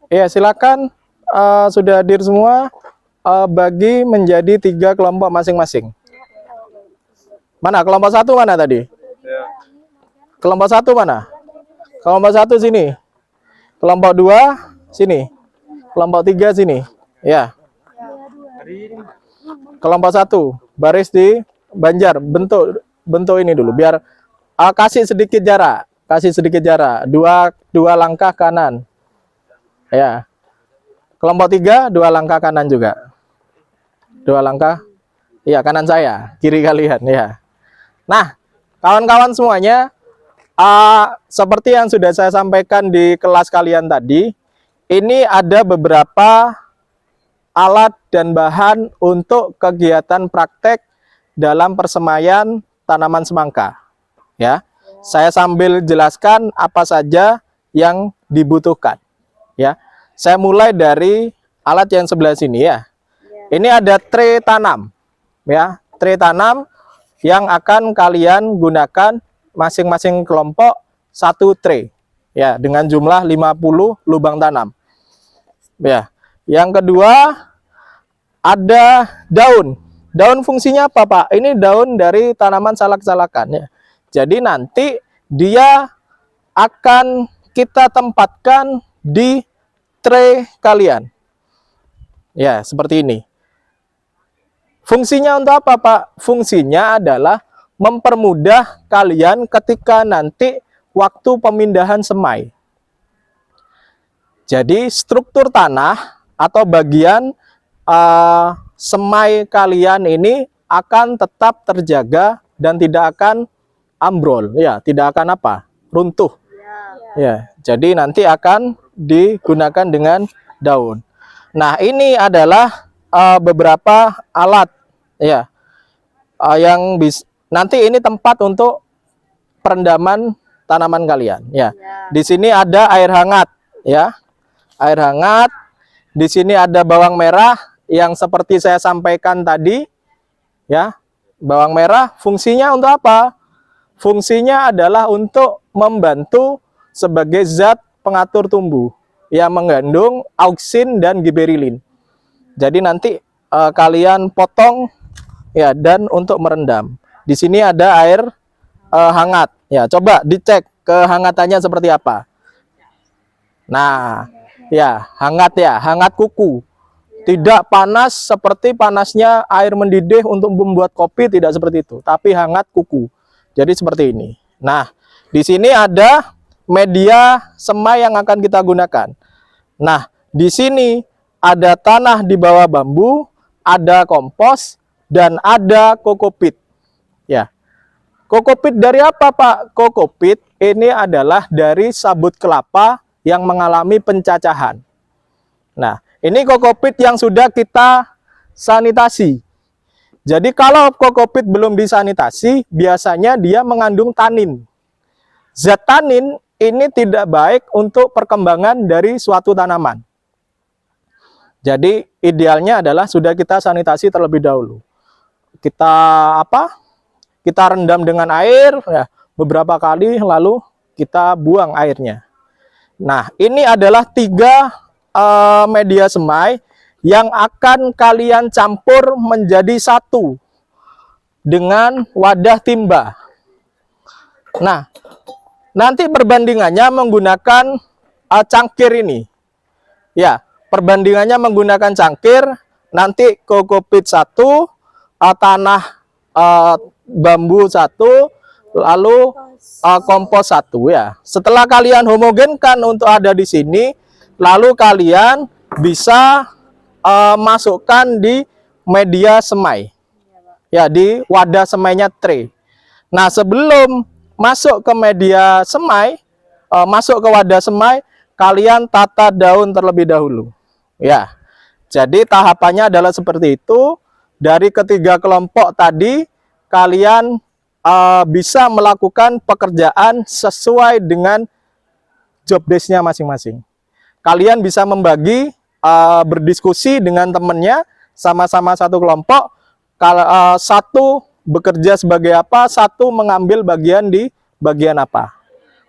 Ya, silakan sudah hadir semua, bagi menjadi 3 kelompok masing-masing. Mana kelompok 1 mana tadi? Kelompok 1 mana? Kelompok 1 sini. Kelompok 2 sini. Kelompok 3 sini. Ya. Kelompok 1 baris di Banjar, bentuk ini dulu biar kasih sedikit jarak. Kasih sedikit jarak. Dua langkah kanan. Ya. Kelompok 3 2 langkah kanan juga. 2 langkah. Iya, kanan saya, kiri kalian ya. Nah, kawan-kawan semuanya, seperti yang sudah saya sampaikan di kelas kalian tadi, ini ada beberapa alat dan bahan untuk kegiatan praktek dalam persemaian tanaman semangka. Ya, saya sambil jelaskan apa saja yang dibutuhkan. Ya, saya mulai dari alat yang sebelah sini ya. Ini ada tray tanam, ya, tray tanam yang akan kalian gunakan masing-masing kelompok 1 tray, ya, dengan jumlah 50 lubang tanam. Ya, yang kedua ada daun. Daun fungsinya apa, Pak? Ini daun dari tanaman salak-salakan, ya. Jadi nanti dia akan kita tempatkan di tray kalian. Ya, seperti ini. Fungsinya untuk apa, Pak? Fungsinya adalah mempermudah kalian ketika nanti waktu pemindahan semai. Jadi struktur tanah atau bagian semai kalian ini akan tetap terjaga dan tidak akan ambrol, ya, tidak akan apa? Runtuh. Ya, jadi nanti akan digunakan dengan daun. Nah, ini adalah beberapa alat, ya, yang nanti ini tempat untuk perendaman tanaman kalian, ya. Di sini ada air hangat, ya, air hangat. Di sini ada bawang merah yang seperti saya sampaikan tadi, ya. Bawang merah fungsinya untuk apa? Fungsinya adalah untuk membantu sebagai zat pengatur tumbuh yang mengandung auksin dan giberelin. Jadi nanti kalian potong, ya, dan untuk merendam. Di sini ada air hangat, ya. Coba dicek kehangatannya seperti apa. Nah, ya, hangat, ya, hangat kuku. Tidak panas seperti panasnya air mendidih untuk membuat kopi, tidak seperti itu, tapi hangat kuku. Jadi seperti ini. Nah, di sini ada media semai yang akan kita gunakan. Nah, di sini ada tanah di bawah bambu, ada kompos, dan ada kokopit. Ya, Kokopit dari apa, Pak? Kokopit ini adalah dari sabut kelapa yang mengalami pencacahan. Nah, ini kokopit yang sudah kita sanitasi. Jadi kalau kokopit belum disanitasi, biasanya dia mengandung tanin. Zat tanin ini tidak baik untuk perkembangan dari suatu tanaman. Jadi idealnya adalah sudah kita sanitasi terlebih dahulu. Kita Kita rendam dengan air ya, beberapa kali lalu kita buang airnya. Nah, ini adalah 3 media semai yang akan kalian campur menjadi satu dengan wadah timba. Nah, nanti perbandingannya menggunakan cangkir ini. Ya, perbandingannya menggunakan cangkir, nanti kokopit 1, tanah bambu 1, lalu kompos 1 ya. Setelah kalian homogenkan untuk ada di sini, lalu kalian bisa masukkan di media semai. Ya, di wadah semainya tray. Nah, sebelum masuk ke media semai, masuk ke wadah semai, kalian tata daun terlebih dahulu. Ya. Jadi tahapannya adalah seperti itu. Dari ketiga kelompok tadi, kalian bisa melakukan pekerjaan sesuai dengan job desk-nya masing-masing. Kalian bisa membagi, berdiskusi dengan temannya, sama-sama satu kelompok. Kalau satu bekerja sebagai apa, satu mengambil bagian di bagian apa.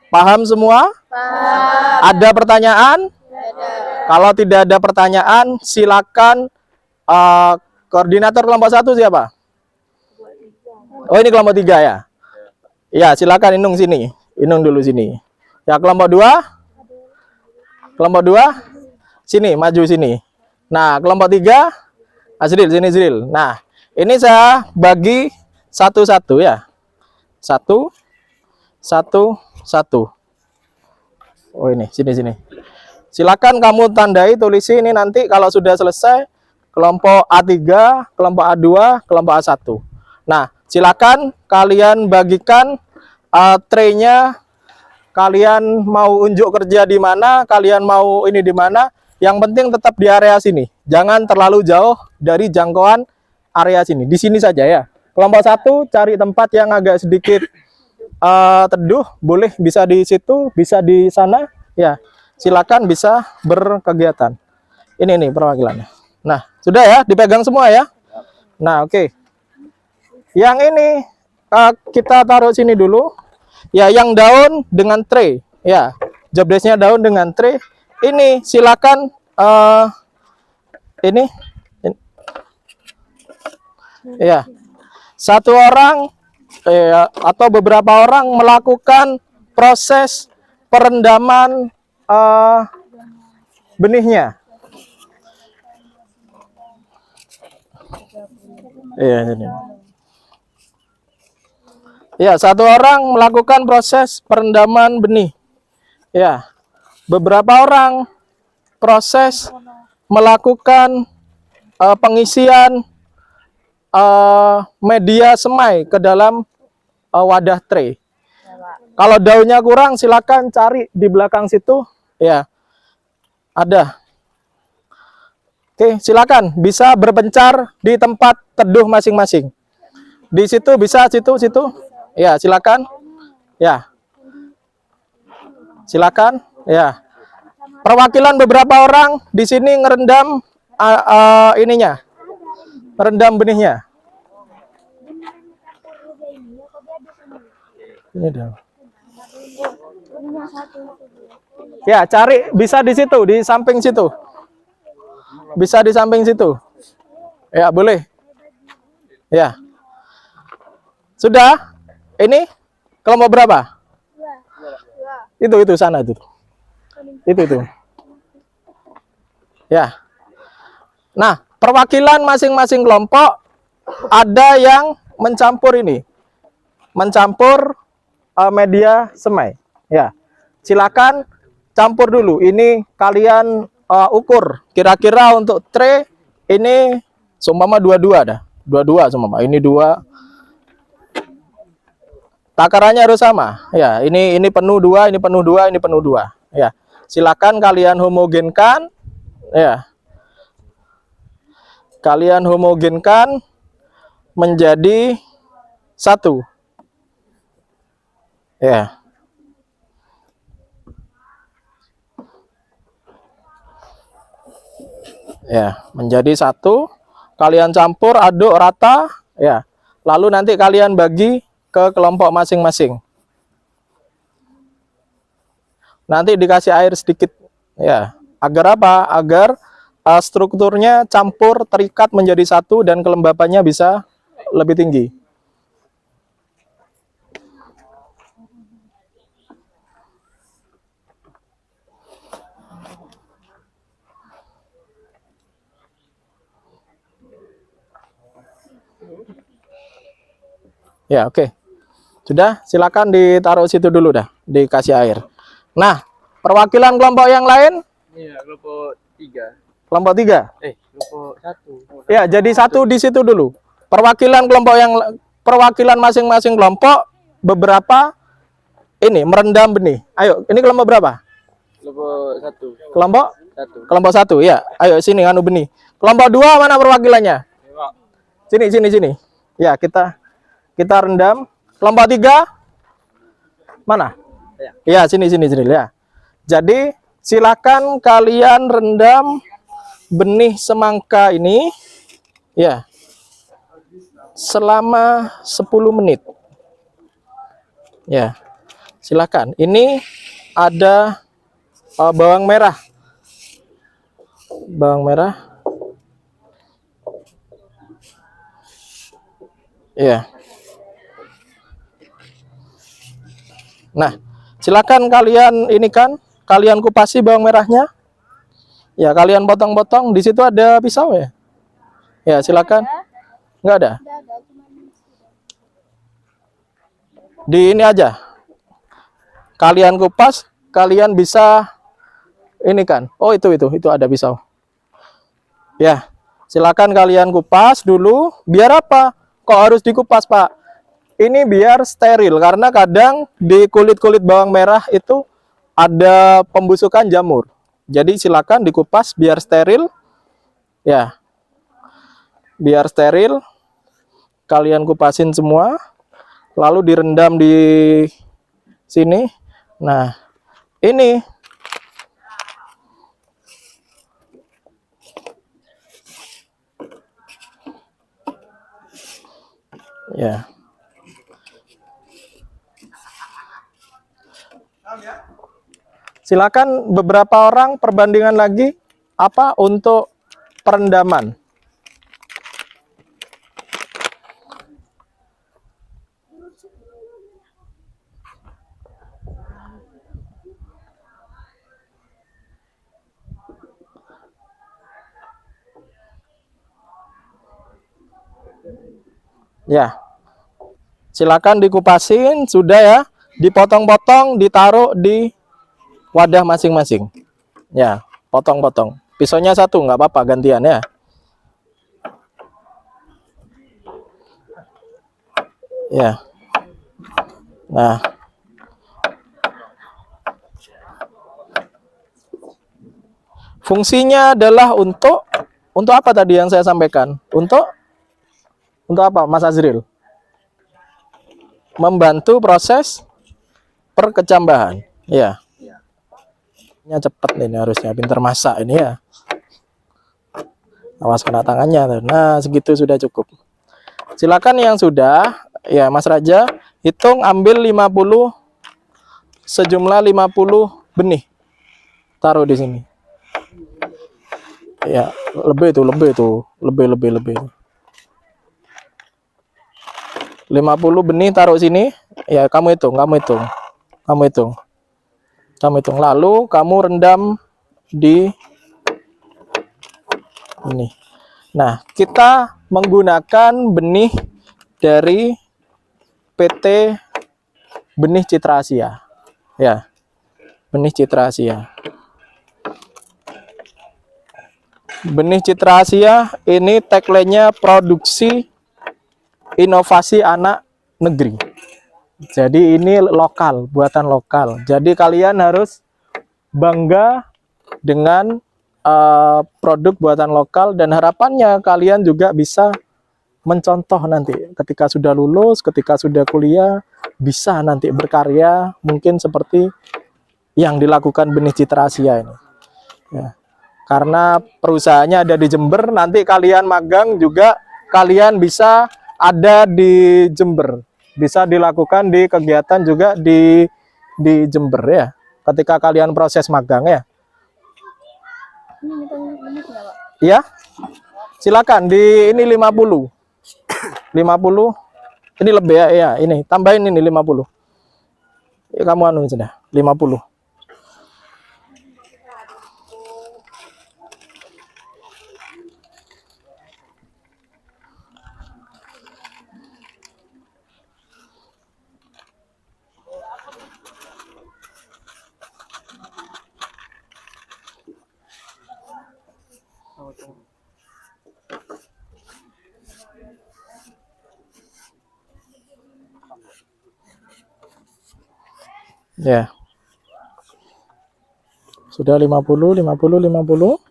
Paham semua? Paham. Ada pertanyaan? Ada. Kalau tidak ada pertanyaan, silakan. Koordinator kelompok 1 siapa? Oh, ini kelompok 3 ya? Ya, silakan Inung sini. Inung dulu sini. Ya, kelompok 2? Kelompok 2? Sini, maju sini. Nah, kelompok 3? Azril, sini Azril. Nah, ini saya bagi satu-satu ya. 1, 1, 1. Oh, ini, sini. Silakan kamu tandai, tulisi ini nanti kalau sudah selesai. Kelompok A3, kelompok A2, kelompok A1. Nah, silakan kalian bagikan tray-nya. Kalian mau unjuk kerja di mana, kalian mau ini di mana. Yang penting tetap di area sini. Jangan terlalu jauh dari jangkauan area sini. Di sini saja ya. Kelompok 1 cari tempat yang agak sedikit teduh, boleh bisa di situ, bisa di sana. Ya, silakan bisa berkegiatan. Ini nih perwakilannya. Nah, sudah ya, dipegang semua ya. Nah, oke. Yang ini kita taruh sini dulu. Ya, yang daun dengan tray. Ya, job desk-nya daun dengan tray. Ini silakan ini. Ya. Satu orang atau beberapa orang melakukan proses perendaman benihnya. Iya, ini. Ya, satu orang melakukan proses perendaman benih. Ya, beberapa orang proses melakukan pengisian media semai ke dalam wadah tray. Kalau daunnya kurang, silakan cari di belakang situ. Ya, ada. Oke, silakan bisa berpencar di tempat teduh masing-masing. Di situ bisa, situ. Ya, silakan. Ya. Silakan. Ya. Perwakilan beberapa orang di sini ngerendam ininya. Merendam benihnya. Ini dia. Ya, cari bisa di situ, di samping situ. Bisa di samping situ. Ya, boleh. Ya. Sudah? Ini kelompok berapa? Itu sana itu. Itu. Ya. Nah, perwakilan masing-masing kelompok ada yang mencampur ini. Mencampur media semai. Ya. Silakan campur dulu. Ini kalian ukur kira-kira untuk tray ini seumpama 22 dah. 22 seumpama. Ini 2. Takarannya harus sama. Ya, ini penuh 2, ini penuh 2, ini penuh 2. Ya. Silakan kalian homogenkan. Ya. Kalian homogenkan menjadi 1. Ya. Ya, menjadi 1. Kalian campur, aduk rata, ya. Lalu nanti kalian bagi ke kelompok masing-masing. Nanti dikasih air sedikit, ya. Agar apa? Agar strukturnya campur, terikat menjadi 1 dan kelembapannya bisa lebih tinggi. Ya, oke. Sudah, silakan ditaruh situ dulu dah, dikasih air. Nah, perwakilan kelompok yang lain? Iya, kelompok 3. Kelompok 3. Kelompok 1. Ya, jadi 1 di situ dulu. Perwakilan masing-masing kelompok beberapa ini merendam benih. Ayo, ini kelompok berapa? Kelompok 1. Kelompok 1. kelompok 1 ya. Ayo sini anu benih. Kelompok 2 mana perwakilannya? Sini. Ya, kita rendam. Kelompok 3 mana? Ya, sini ya. Jadi, silakan kalian rendam benih semangka ini ya selama 10 menit. Ya. Silakan. Ini ada bawang merah. Bawang merah. Ya. Nah, silakan kalian ini kan, kalian kupasi bawang merahnya. Ya, kalian potong-potong. Di situ ada pisau ya? Ya, silakan. Enggak ada. Di ini aja. Kalian kupas, kalian bisa ini kan. Oh, itu ada pisau. Ya. Silakan kalian kupas dulu. Biar apa? Kok harus dikupas, Pak? Ini biar steril karena kadang di kulit-kulit bawang merah itu ada pembusukan jamur. Jadi silakan dikupas biar steril. Ya. Biar steril. Kalian kupasin semua. Lalu direndam di sini. Nah, ini ya. Silakan beberapa orang perbandingan lagi apa untuk perendaman. Ya. Silakan dikupasin, sudah ya. Dipotong-potong, ditaruh di wadah masing-masing. Ya, potong-potong. Pisaunya 1, nggak apa-apa, gantian ya. Ya. Nah. Fungsinya adalah untuk apa tadi yang saya sampaikan? Untuk apa, Mas Azril? Membantu proses perkecambahan. Ya. Ini cepet ini harusnya, pinter masak ini ya. Awas kena tangannya. Nah, segitu sudah cukup. Silakan yang sudah, ya Mas Raja, hitung ambil 50 sejumlah 50 benih. Taruh di sini. Ya, lebih 50 benih taruh sini. Ya, kamu hitung. Lalu kamu rendam di ini. Nah, kita menggunakan benih dari PT Benih Citra Asia. Ya. Benih Citra Asia. Benih Citra Asia ini tagline-nya produksi inovasi anak negeri. Jadi ini lokal, buatan lokal. Jadi kalian harus bangga dengan produk buatan lokal, dan harapannya kalian juga bisa mencontoh nanti ketika sudah lulus, ketika sudah kuliah, bisa nanti berkarya mungkin seperti yang dilakukan Benih Citra Asia ini. Ya. Karena perusahaannya ada di Jember, nanti kalian magang juga kalian bisa ada di Jember. Bisa dilakukan di kegiatan juga di Jember ya. Ketika kalian proses magang ya. Ya. Silakan di ini 50. 50. Ini lebih ya, ini tambahin ini 50. Ya, kamu anu sudah 50. Ya. Sudah 50, 50, 50.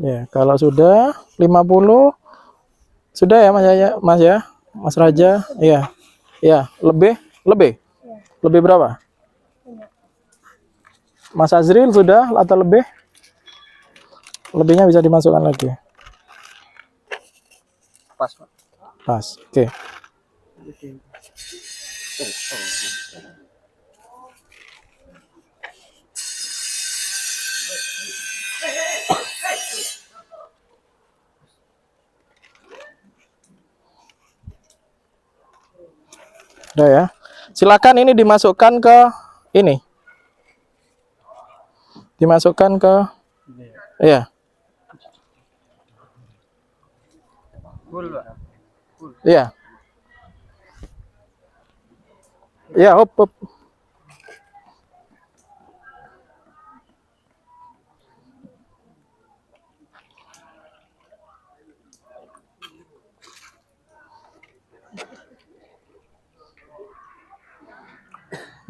Ya, kalau sudah 50 sudah ya Mas ya, Mas ya, Mas Raja, iya. Ya, lebih berapa? Mas Azril sudah atau lebih? Lebihnya bisa dimasukkan lagi. Pas, Pak. Pas. Oke. Udah ya. Silakan ini dimasukkan ke ini. Dimasukkan ke iya. Full, Pak. Iya. Iya, hop, hop.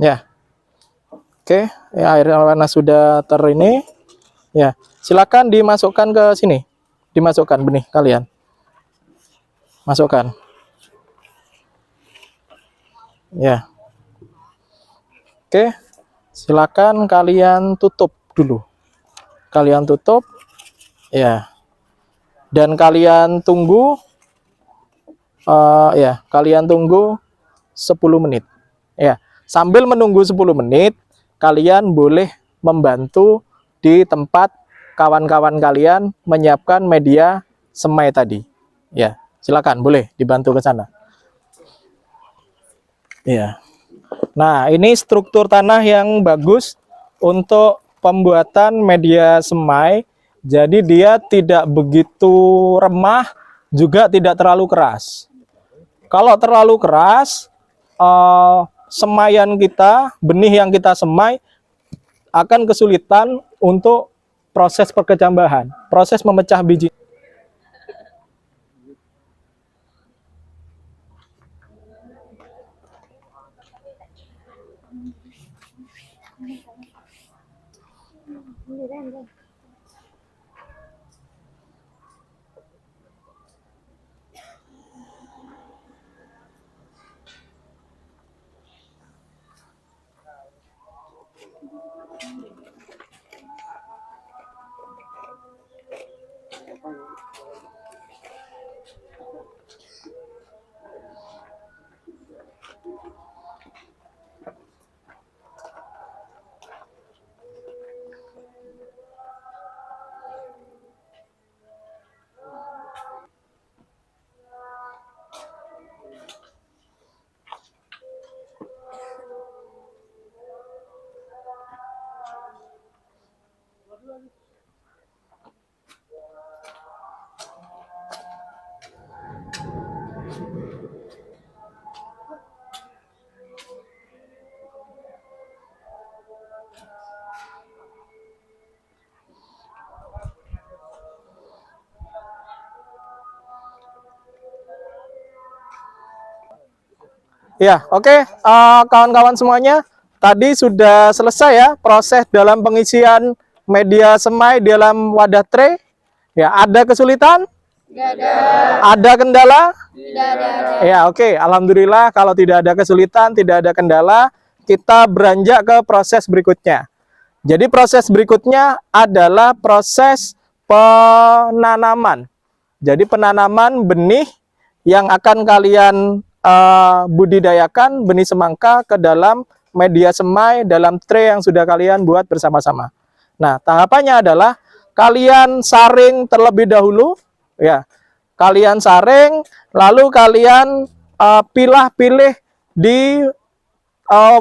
Ya. Oke, ya, air panas sudah ini. Ya, silakan dimasukkan ke sini. Dimasukkan benih kalian. Masukkan. Ya. Oke. Silakan kalian tutup dulu. Kalian tutup. Ya. Dan kalian tunggu ya, kalian tunggu 10 menit. Ya. Sambil menunggu 10 menit, kalian boleh membantu di tempat kawan-kawan kalian menyiapkan media semai tadi. Ya, silakan boleh dibantu ke sana. Ya. Nah, ini struktur tanah yang bagus untuk pembuatan media semai. Jadi dia tidak begitu remah, juga tidak terlalu keras. Kalau terlalu keras, semaian kita, benih yang kita semai akan kesulitan untuk proses perkecambahan, proses memecah biji. Ya, oke. Kawan-kawan semuanya, tadi sudah selesai ya proses dalam pengisian media semai dalam wadah tray. Ya, ada kesulitan? Tidak ada. Ada kendala? Tidak ada. Ya, oke. Alhamdulillah kalau tidak ada kesulitan, tidak ada kendala, kita beranjak ke proses berikutnya. Jadi proses berikutnya adalah proses penanaman. Jadi penanaman benih yang akan kalian budidayakan benih semangka ke dalam media semai dalam tray yang sudah kalian buat bersama-sama. Nah, tahapannya adalah kalian saring terlebih dahulu, ya. Kalian saring, lalu kalian pilih-pilih di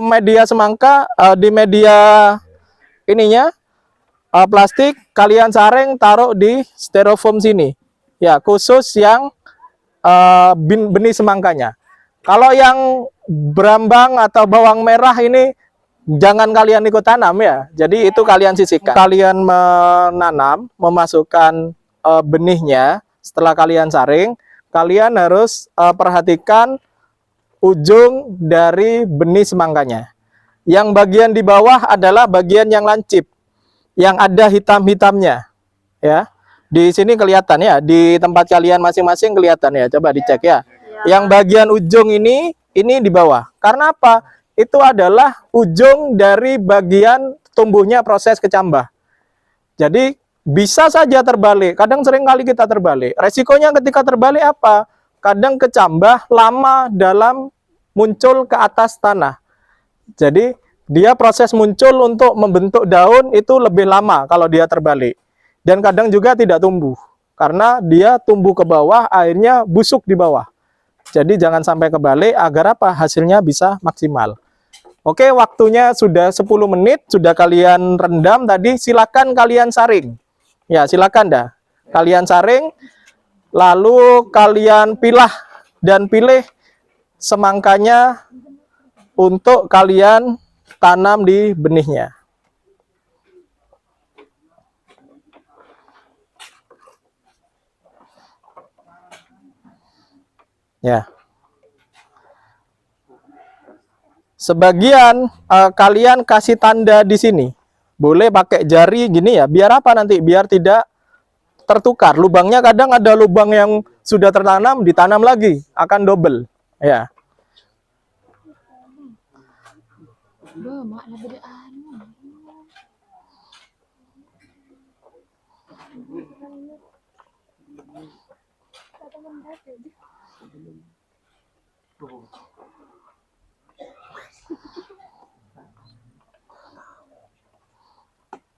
media semangka, di media ininya plastik, kalian saring taruh di styrofoam sini. Ya, khusus yang benih semangkanya. Kalau yang berambang atau bawang merah ini jangan kalian ikut tanam ya. Jadi itu kalian sisihkan. Kalian menanam, memasukkan benihnya setelah kalian saring, kalian harus perhatikan ujung dari benih semangkanya. Yang bagian di bawah adalah bagian yang lancip, yang ada hitam-hitamnya. Ya. Di sini kelihatan ya, di tempat kalian masing-masing kelihatan ya. Coba dicek ya. Yang bagian ujung ini di bawah. Karena apa? Itu adalah ujung dari bagian tumbuhnya proses kecambah. Jadi bisa saja terbalik. Kadang sering kali kita terbalik. Resikonya ketika terbalik apa? Kadang kecambah lama dalam muncul ke atas tanah. Jadi dia proses muncul untuk membentuk daun itu lebih lama kalau dia terbalik. Dan kadang juga tidak tumbuh. Karena dia tumbuh ke bawah, akhirnya busuk di bawah. Jadi jangan sampai kebalik agar apa? Hasilnya bisa maksimal. Oke, waktunya sudah 10 menit, sudah kalian rendam tadi, silakan kalian saring. Ya, silakan dah. Kalian saring, lalu kalian pilah dan pilih semangkanya untuk kalian tanam di benihnya. Ya. Sebagian kalian kasih tanda di sini. Boleh pakai jari gini ya. Biar apa nanti? Biar tidak tertukar. Lubangnya kadang ada lubang yang sudah tertanam, ditanam lagi. Akan double. Ya.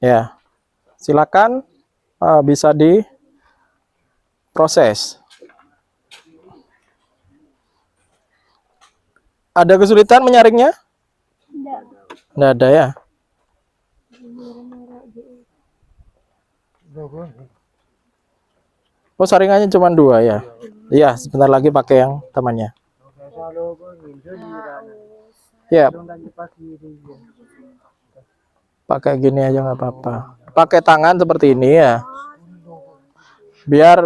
Ya, silakan bisa diproses. Ada kesulitan menyaringnya? Tidak ada ya. Oh, saringannya cuma 2 ya. Iya, sebentar lagi pakai yang temannya. Ya. Pakai gini aja nggak apa-apa. Pakai tangan seperti ini ya. Biar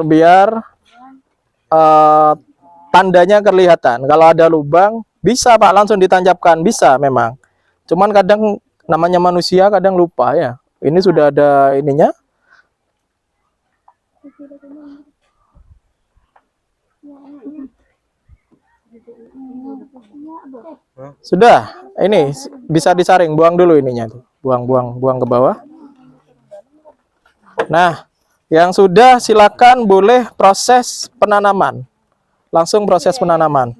tandanya kelihatan. Kalau ada lubang bisa Pak langsung ditancapkan, bisa memang. Cuman kadang namanya manusia kadang lupa ya. Ini sudah ada ininya. Sudah. Ini bisa disaring, buang dulu ininya tuh. Buang ke bawah. Nah, yang sudah silakan boleh proses penanaman. Langsung proses penanaman.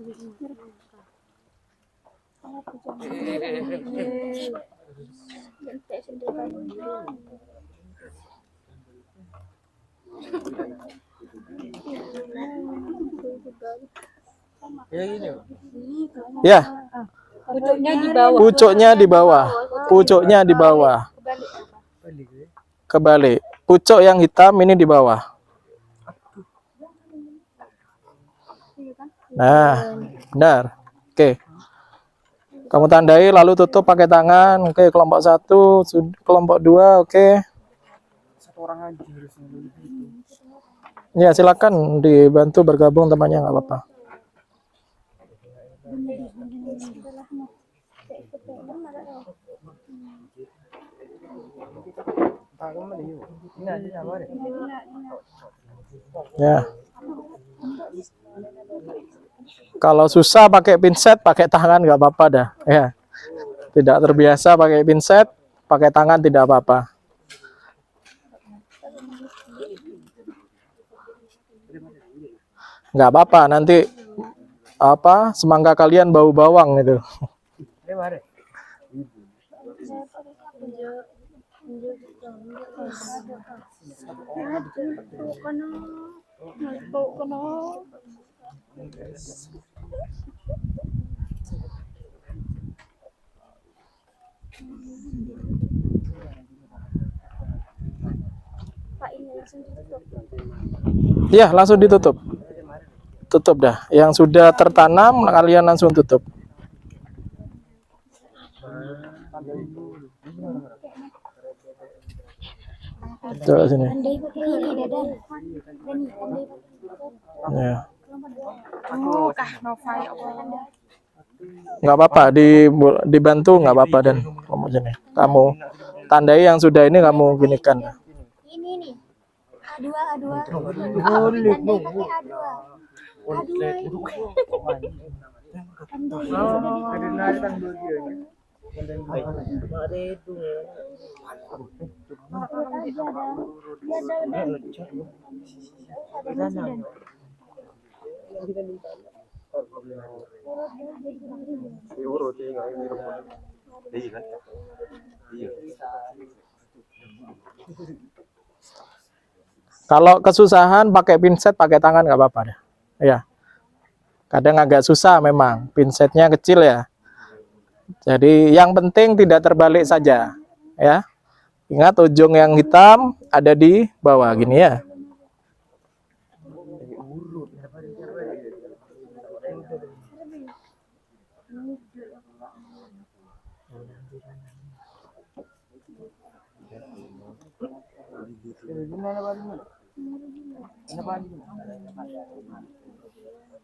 Ya. Pucuknya di bawah. Pucuknya di bawah. Pucuknya di bawah. Kebalik. Pucuk yang hitam ini di bawah. Nah, benar. Oke. Kamu tandai lalu tutup pakai tangan. Oke, kelompok 1, kelompok 2, oke. Satu orang aja harusnya. Ya, silakan dibantu bergabung temannya nggak apa-apa. Ya. Kalau susah pakai pinset, pakai tangan nggak apa-apa dah. Ya. Tidak terbiasa pakai pinset, pakai tangan tidak apa-apa. Nggak apa-apa, nanti semangka kalian bau bawang itu. Iya, langsung ditutup. Tutup dah. Yang sudah tertanam kalian langsung tutup. Coba sini. Ya. Nggak apa-apa, dibantu nggak apa-apa dan kamu sini. Kamu tandai yang sudah ini kamu ginikan. Ini nih. A2 A2. Tandai pakai A2. A2 ini. Kalau kesusahan pakai pinset, pakai tangan nggak apa-apa deh. Ya. Kadang agak susah memang, pinsetnya kecil ya. Jadi yang penting tidak terbalik saja, ya. Ingat ujung yang hitam ada di bawah gini ya.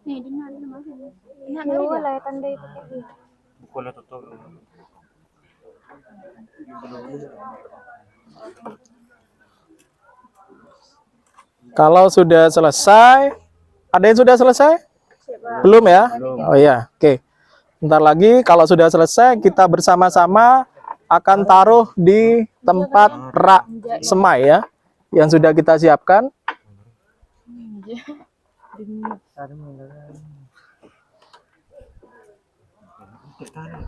Nih, tandai pakai. Kalau sudah selesai, ada yang sudah selesai? Belum ya? Oh iya, oke. Bentar lagi kalau sudah selesai kita bersama-sama akan taruh di tempat rak semai ya, yang sudah kita siapkan.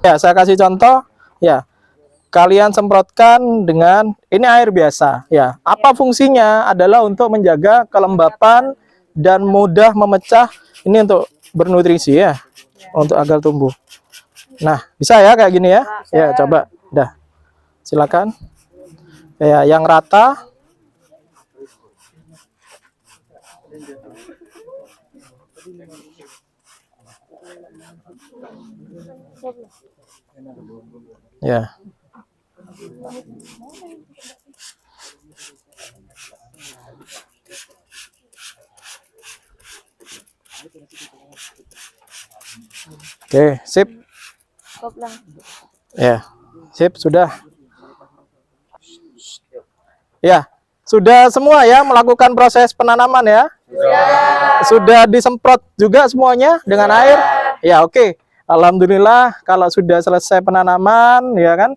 Ya, saya kasih contoh. Ya, kalian semprotkan dengan ini air biasa. Ya, apa fungsinya? Adalah untuk menjaga kelembapan dan mudah memecah. Ini untuk bernutrisi ya, untuk agar tumbuh. Nah, bisa ya kayak gini ya? Ya, coba. Dah, silakan. Ya, yang rata. Ya. Oke, sip. Ya, sip, sudah. Ya, sudah semua ya melakukan proses penanaman ya? Sudah disemprot juga semuanya dengan air? Ya, oke. Alhamdulillah kalau sudah selesai penanaman ya kan.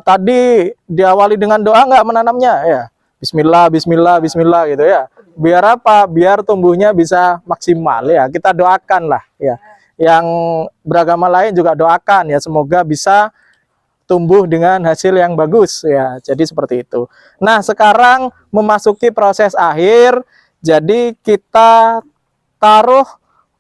Tadi diawali dengan doa nggak menanamnya ya? Bismillah, Bismillah, Bismillah gitu ya. Biar apa? Biar tumbuhnya bisa maksimal ya. Kita doakan lah ya. Yang beragama lain juga doakan ya, semoga bisa tumbuh dengan hasil yang bagus ya. Jadi seperti itu. Nah, sekarang memasuki proses akhir. Jadi kita taruh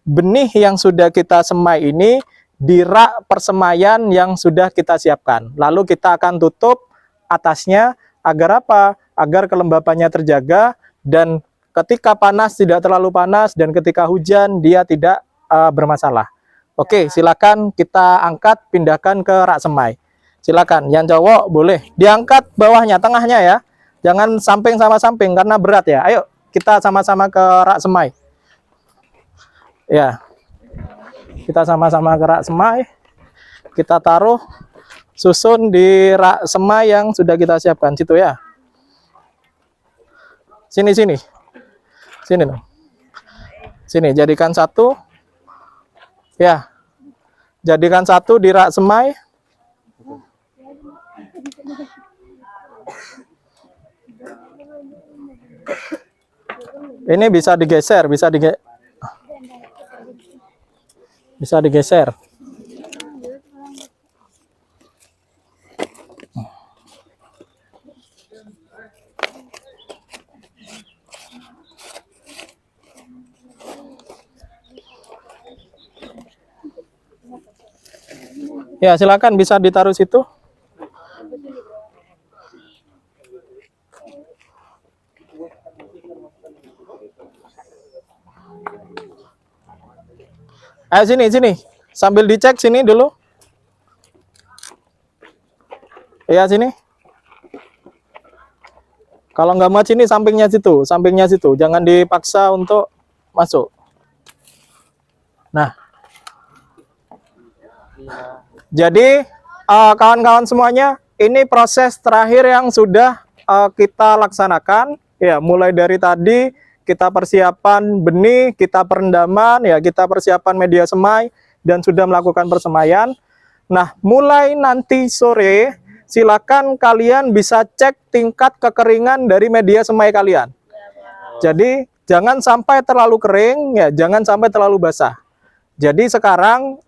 benih yang sudah kita semai ini di rak persemaian yang sudah kita siapkan. Lalu kita akan tutup atasnya agar apa? Agar kelembapannya terjaga dan ketika panas tidak terlalu panas dan ketika hujan dia tidak bermasalah. Oke, silakan kita angkat, pindahkan ke rak semai. Silakan, yang cowok boleh diangkat bawahnya, tengahnya ya. Jangan samping sama samping karena berat ya. Ayo kita sama-sama ke rak semai. Ya, kita sama-sama ke rak semai. Kita taruh susun di rak semai yang sudah kita siapkan situ ya. Sini sini. Sini dong. Sini jadikan satu. Ya. Jadikan satu di rak semai. Ini bisa digeser, bisa digeser. Ya, silakan bisa ditaruh situ. Sini, sini. Sambil dicek sini dulu. Ya, sini. Kalau nggak mau sini, sampingnya situ. Jangan dipaksa untuk masuk. Nah. Jadi, kawan-kawan semuanya, ini proses terakhir yang sudah kita laksanakan. Ya, mulai dari tadi, kita persiapan benih, kita perendaman, ya kita persiapan media semai, dan sudah melakukan persemaian. Nah, mulai nanti sore, silakan kalian bisa cek tingkat kekeringan dari media semai kalian. Jadi, jangan sampai terlalu kering, ya jangan sampai terlalu basah. Jadi sekarang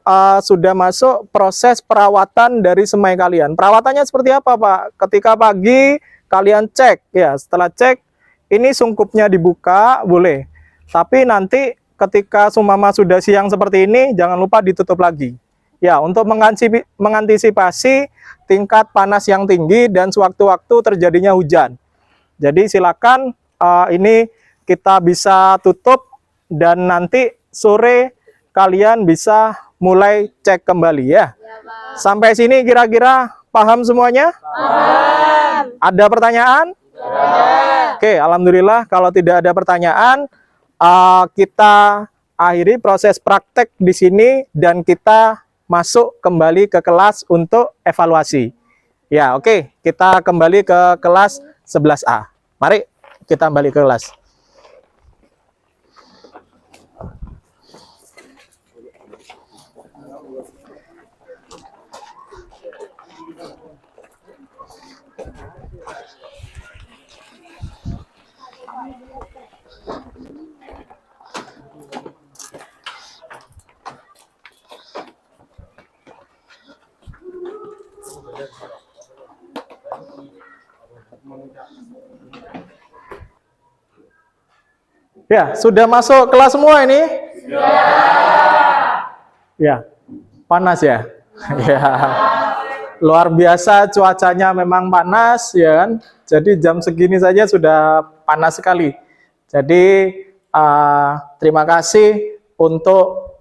sudah masuk proses perawatan dari semai kalian. Perawatannya seperti apa, Pak? Ketika pagi, kalian cek, ya setelah cek, ini sungkupnya dibuka, boleh. Tapi nanti ketika sumama sudah siang seperti ini, jangan lupa ditutup lagi. Ya, untuk mengantisipasi tingkat panas yang tinggi dan sewaktu-waktu terjadinya hujan. Jadi silakan ini kita bisa tutup dan nanti sore kalian bisa mulai cek kembali ya. Sampai sini kira-kira paham semuanya? Paham. Ada pertanyaan? Oke, alhamdulillah kalau tidak ada pertanyaan, kita akhiri proses praktek di sini dan kita masuk kembali ke kelas untuk evaluasi. Ya, oke, kita kembali ke kelas 11A. Mari kita kembali ke kelas. Ya, sudah masuk kelas semua ini? Ya, panas ya? Ya, luar biasa cuacanya memang panas ya kan? Jadi jam segini saja sudah panas sekali. Jadi terima kasih untuk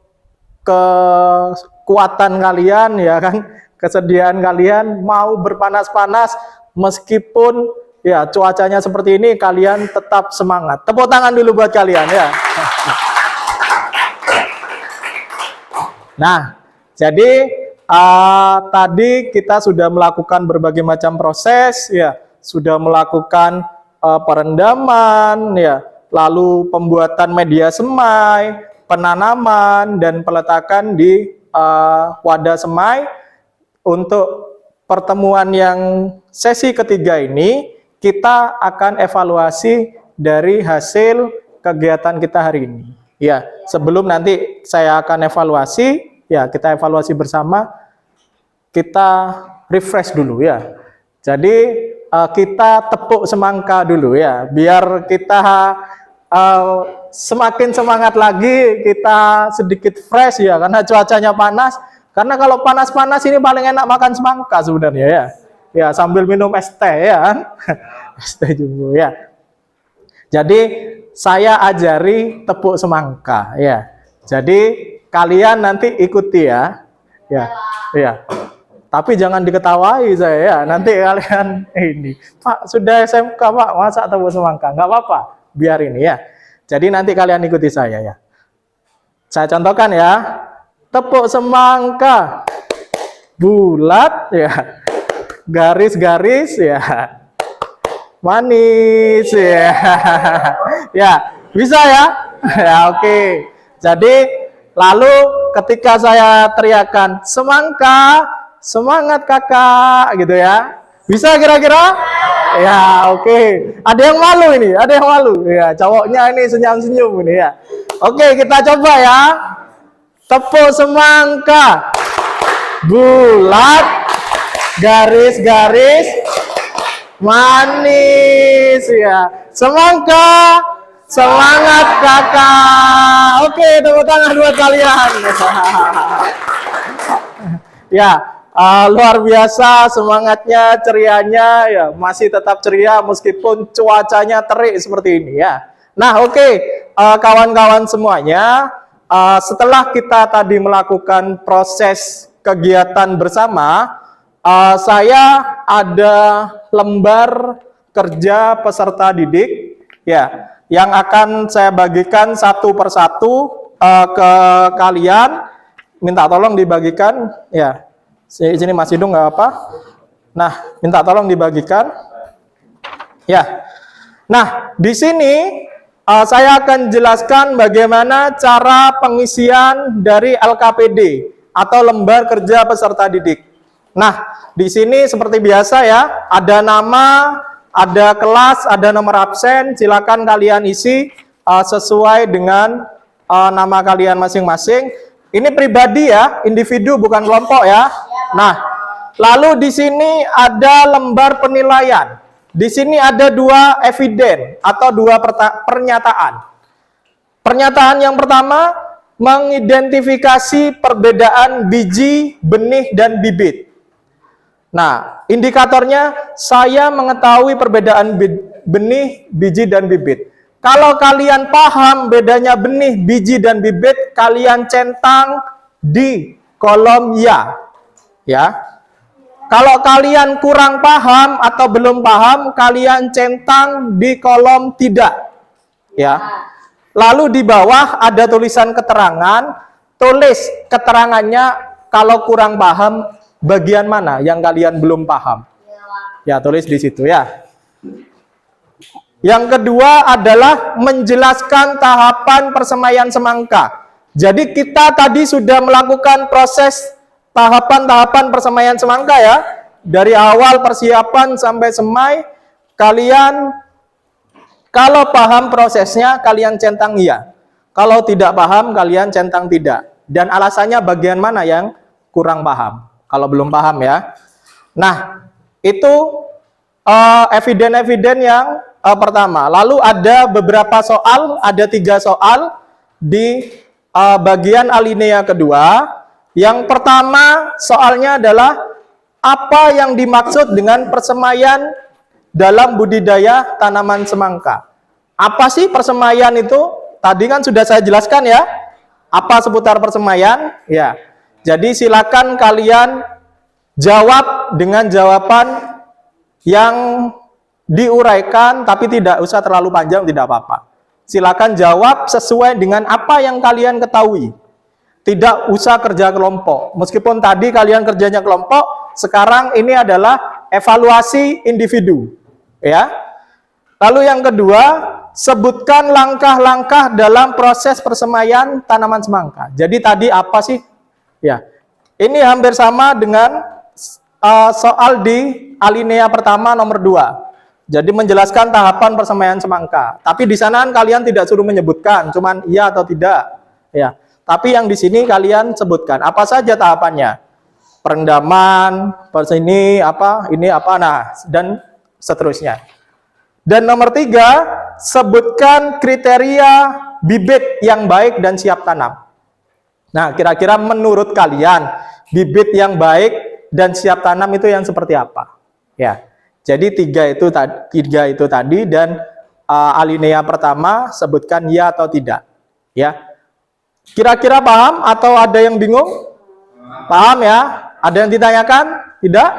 kekuatan kalian ya kan, kesediaan kalian mau berpanas-panas meskipun ya cuacanya seperti ini, kalian tetap semangat. Tepuk tangan dulu buat kalian ya. Nah, jadi tadi kita sudah melakukan berbagai macam proses ya, sudah melakukan perendaman ya, lalu pembuatan media semai, penanaman dan peletakan di wadah semai. Untuk pertemuan yang sesi ketiga ini, kita akan evaluasi dari hasil kegiatan kita hari ini. Ya, sebelum nanti saya akan evaluasi, ya kita evaluasi bersama, kita refresh dulu ya. Jadi kita tepuk semangka dulu ya, biar kita semakin semangat lagi, kita sedikit fresh ya, karena cuacanya panas. Karena kalau panas-panas ini paling enak makan semangka sebenarnya ya. Ya, sambil minum es teh ya kan. Es teh jumbo ya. Jadi saya ajari tepuk semangka ya. Jadi kalian nanti ikuti ya. Ya. Ya. Tapi jangan diketawai saya ya. Nanti kalian ini, Pak sudah SMK Pak, masa tepuk semangka? Enggak apa-apa, biar ini ya. Jadi nanti kalian ikuti saya ya. Saya contohkan ya. Tepuk semangka. bulat ya, garis-garis ya, manis ya. Ya, bisa ya? Ya, oke. Jadi lalu ketika saya teriakan semangka, semangat kakak gitu ya. Bisa kira-kira? Ya, oke. Ada yang malu ini, ada yang malu. Ya, cowoknya ini senyum-senyum ini ya. Oke, kita coba ya. Tepuk semangka. Bulat, garis-garis, manis ya. Semangka, semangat kakak. Oke, tepuk tangan buat kalian. Ya, luar biasa semangatnya, cerianya ya, masih tetap ceria meskipun cuacanya terik seperti ini ya. Nah, oke, kawan-kawan semuanya, setelah kita tadi melakukan proses kegiatan bersama, saya ada lembar kerja peserta didik ya, yang akan saya bagikan satu persatu ke kalian. Minta tolong dibagikan ya. Sini Mas Hidung nggak apa. Nah, minta tolong dibagikan. Ya. Nah, di sini saya akan jelaskan bagaimana cara pengisian dari LKPD atau lembar kerja peserta didik. Nah, di sini seperti biasa ya, ada nama, ada kelas, ada nomor absen. Silakan kalian isi sesuai dengan nama kalian masing-masing. Ini pribadi ya, individu bukan kelompok ya. Nah, lalu di sini ada lembar penilaian. Di sini ada dua eviden atau dua pernyataan. Pernyataan yang pertama mengidentifikasi perbedaan biji, benih, dan bibit. Nah, indikatornya saya mengetahui perbedaan benih, biji, dan bibit. Kalau kalian paham bedanya benih, biji, dan bibit, kalian centang di kolom ya. Ya. Kalau kalian kurang paham atau belum paham, kalian centang di kolom tidak. Ya. Lalu di bawah ada tulisan keterangan, tulis keterangannya kalau kurang paham bagian mana yang kalian belum paham. Ya, tulis di situ ya. Yang kedua adalah menjelaskan tahapan persemaian semangka. Jadi kita tadi sudah melakukan proses tahapan-tahapan persemaian semangka ya. Dari awal persiapan sampai semai, kalian kalau paham prosesnya, kalian centang iya. Kalau tidak paham, kalian centang tidak. Dan alasannya bagian mana yang kurang paham. Kalau belum paham ya. Nah, itu eviden-eviden yang pertama. Lalu ada beberapa soal, ada 3 soal di bagian alinea kedua. Yang pertama soalnya adalah apa yang dimaksud dengan persemaian dalam budidaya tanaman semangka. Apa sih persemaian itu? Tadi kan sudah saya jelaskan ya. Apa seputar persemaian? Ya. Jadi silakan kalian jawab dengan jawaban yang diuraikan, tapi tidak usah terlalu panjang, tidak apa-apa. Silakan jawab sesuai dengan apa yang kalian ketahui. Tidak usah kerja kelompok. Meskipun tadi kalian kerjanya kelompok, sekarang ini adalah evaluasi individu. Ya. Lalu yang kedua, sebutkan langkah-langkah dalam proses persemaian tanaman semangka. Jadi tadi apa sih? Ya. Ini hampir sama dengan soal di alinea pertama nomor 2. Jadi menjelaskan tahapan persemaian semangka. Tapi di sana kalian tidak suruh menyebutkan, cuman iya atau tidak. Ya. Tapi yang di sini kalian sebutkan apa saja tahapannya. Perendaman, ini apa, nah, dan seterusnya. Dan nomor 3, sebutkan kriteria bibit yang baik dan siap tanam. Nah, kira-kira menurut kalian bibit yang baik dan siap tanam itu yang seperti apa? Ya. Jadi 3 itu tadi dan alinea pertama sebutkan ya atau tidak. Ya. Kira-kira paham atau ada yang bingung? Paham ya? Ada yang ditanyakan? Tidak?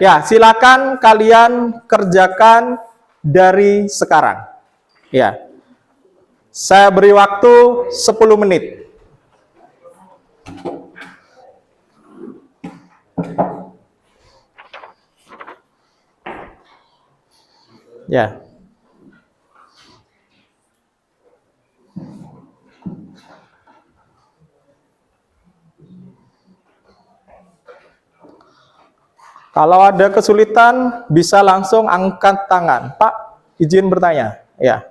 Ya, silakan kalian kerjakan dari sekarang. Ya. Saya beri waktu 10 menit. Ya. Kalau ada kesulitan, bisa langsung angkat tangan. Pak, izin bertanya. Ya.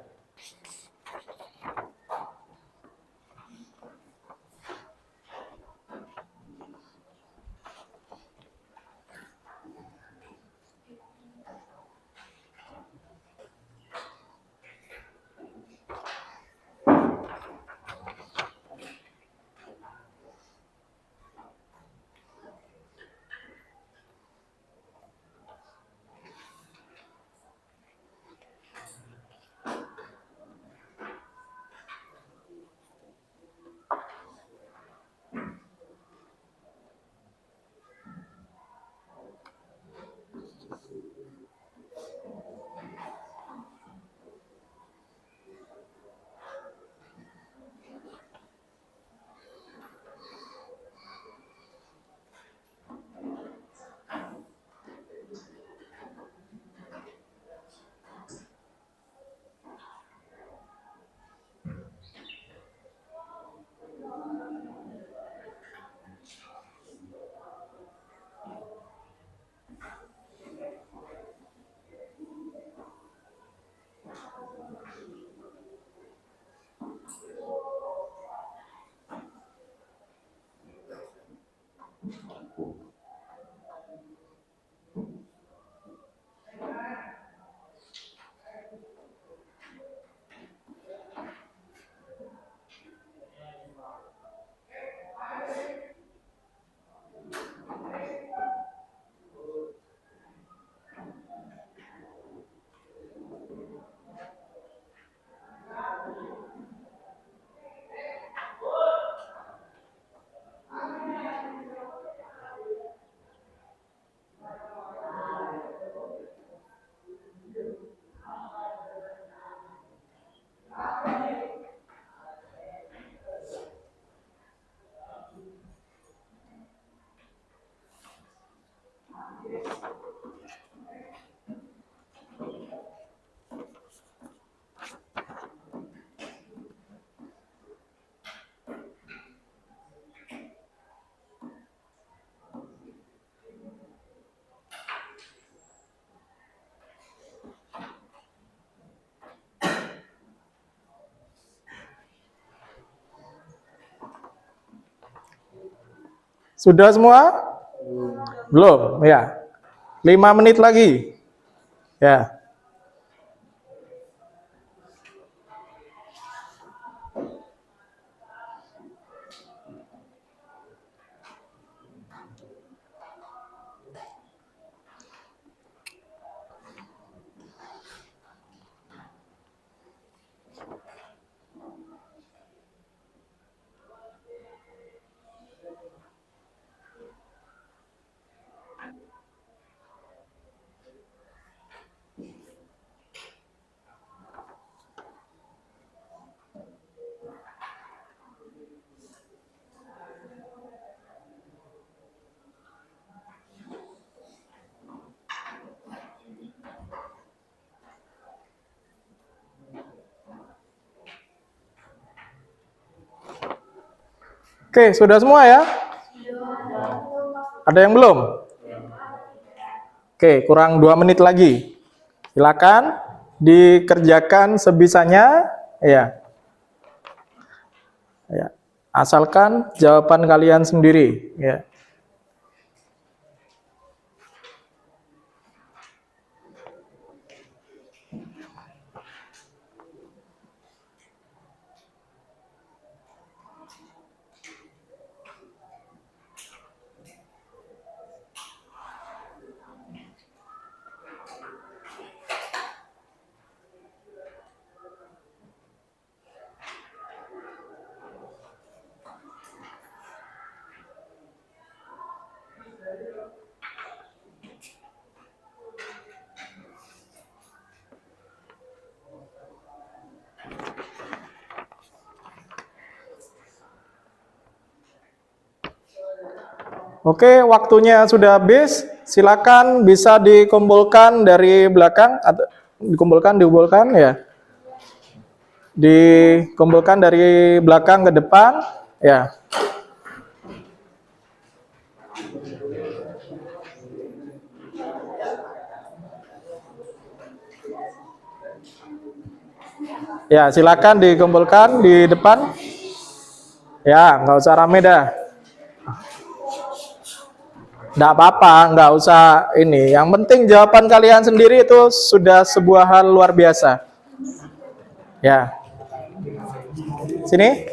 Sudah semua? Belum, ya. 5 menit lagi. Ya. Oke, sudah semua ya? Ada yang belum? Oke, kurang 2 menit lagi. Silakan dikerjakan sebisanya, ya. Ya. Asalkan jawaban kalian sendiri, ya. Oke, waktunya sudah habis. Silakan bisa dikumpulkan dari belakang atau dikumpulkan ya. Dikumpulkan dari belakang ke depan ya. Ya, silakan dikumpulkan di depan. Ya, nggak usah rame dah. Nggak apa-apa, nggak usah ini. Yang penting jawaban kalian sendiri itu sudah sebuah hal luar biasa. Ya. Sini.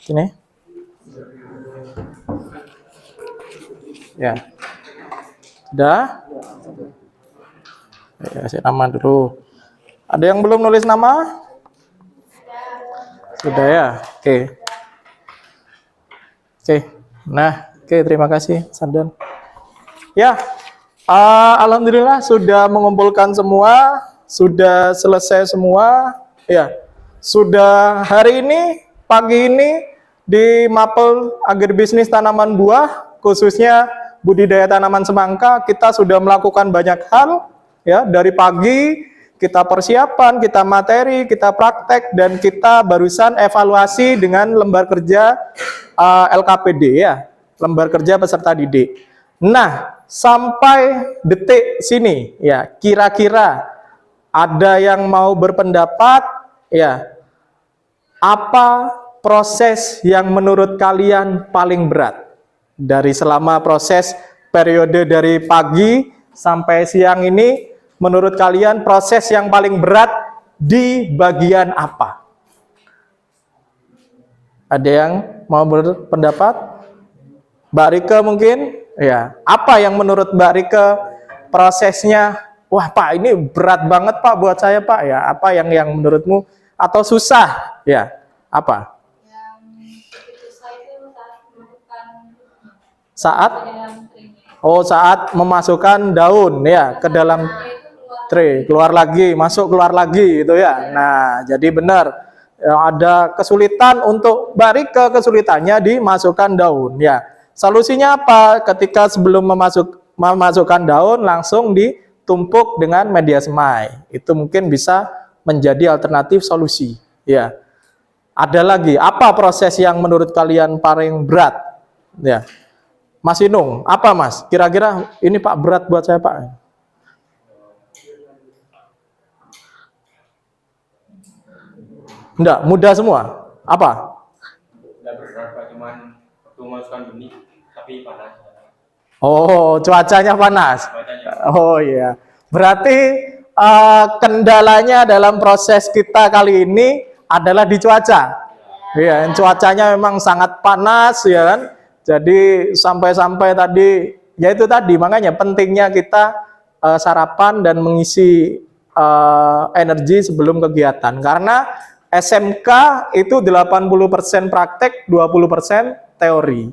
Sini. Ya. Sudah? Ya, kasih nama dulu. Ada yang belum nulis nama? Sudah ya? Oke. Oke. Nah, oke, terima kasih, Sandan. Ya, alhamdulillah sudah mengumpulkan semua, sudah selesai semua. Ya, sudah hari ini, pagi ini di Mapel Agribisnis Tanaman Buah, khususnya budidaya tanaman semangka, kita sudah melakukan banyak hal. Ya, dari pagi kita persiapan, kita materi, kita praktek, dan kita barusan evaluasi dengan lembar kerja LKPD ya, lembar kerja peserta didik. Nah, sampai detik sini ya, kira-kira ada yang mau berpendapat ya, apa proses yang menurut kalian paling berat dari selama proses periode dari pagi sampai siang ini? Menurut kalian proses yang paling berat di bagian apa? Ada yang mau berpendapat? Mbak Rike mungkin? Ya. Apa yang menurut Mbak Rike prosesnya? Wah Pak, ini berat banget Pak buat saya Pak. Ya. Apa yang menurutmu? Atau susah? Ya. Apa? Saat memasukkan daun ya ke dalam tray, keluar lagi, masuk keluar lagi gitu ya. Nah, jadi benar ada kesulitan untuk Mbak Rike, kesulitannya dimasukkan daun ya. Solusinya apa? Ketika sebelum memasukkan daun langsung ditumpuk dengan media semai. Itu mungkin bisa menjadi alternatif solusi ya. Ada lagi, apa proses yang menurut kalian paling berat? Ya. Mas Inung, apa Mas? Kira-kira ini Pak berat buat saya Pak. Enggak, mudah semua. Apa? Enggak berat Pak, cuman waktu masukkan benih tapi panas. Oh, cuacanya panas. Oh iya. Berarti kendalanya dalam proses kita kali ini adalah di cuaca. Iya, cuacanya memang sangat panas ya kan. Jadi sampai-sampai tadi, ya itu tadi makanya pentingnya kita sarapan dan mengisi energi sebelum kegiatan. Karena SMK itu 80% praktek, 20% teori.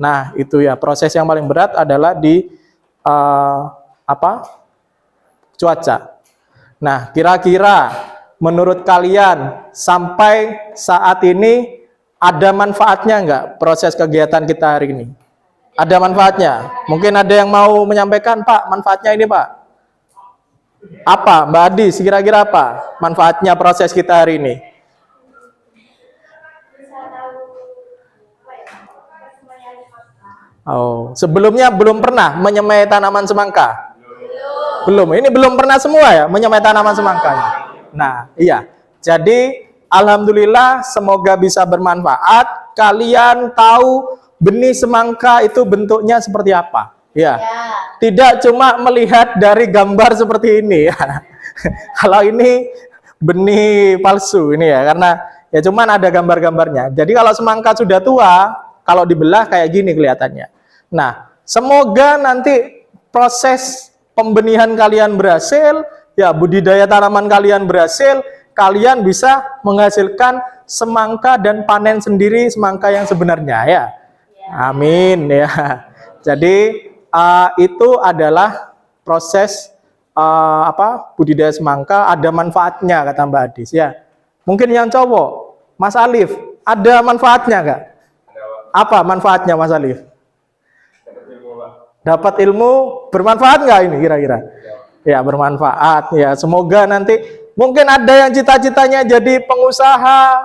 Nah, itu ya proses yang paling berat adalah di cuaca. Nah, kira-kira menurut kalian sampai saat ini ada manfaatnya enggak proses kegiatan kita hari ini? Ada manfaatnya? Mungkin ada yang mau menyampaikan, Pak, manfaatnya ini, Pak. Apa, Mbak Adis, kira-kira apa manfaatnya proses kita hari ini? Oh, sebelumnya belum pernah menyemai tanaman semangka? Belum. Ini belum pernah semua ya menyemai tanaman semangka. Nah, iya. Jadi alhamdulillah semoga bisa bermanfaat. Kalian tahu benih semangka itu bentuknya seperti apa? Ya. Tidak cuma melihat dari gambar seperti ini ya. Kalau ini benih palsu ini ya, karena ya cuman ada gambar-gambarnya. Jadi kalau semangka sudah tua, kalau dibelah kayak gini kelihatannya. Nah, semoga nanti proses pembenihan kalian berhasil, ya budidaya tanaman kalian berhasil, kalian bisa menghasilkan semangka dan panen sendiri semangka yang sebenarnya ya. Amin ya. Jadi itu adalah proses budidaya semangka, ada manfaatnya kata Mbak Adis ya. Mungkin yang cowok, Mas Alif, ada manfaatnya nggak? Apa manfaatnya Mas Alif? Dapat ilmu bermanfaat nggak ini kira-kira? Ya, bermanfaat ya. Semoga nanti mungkin ada yang cita-citanya jadi pengusaha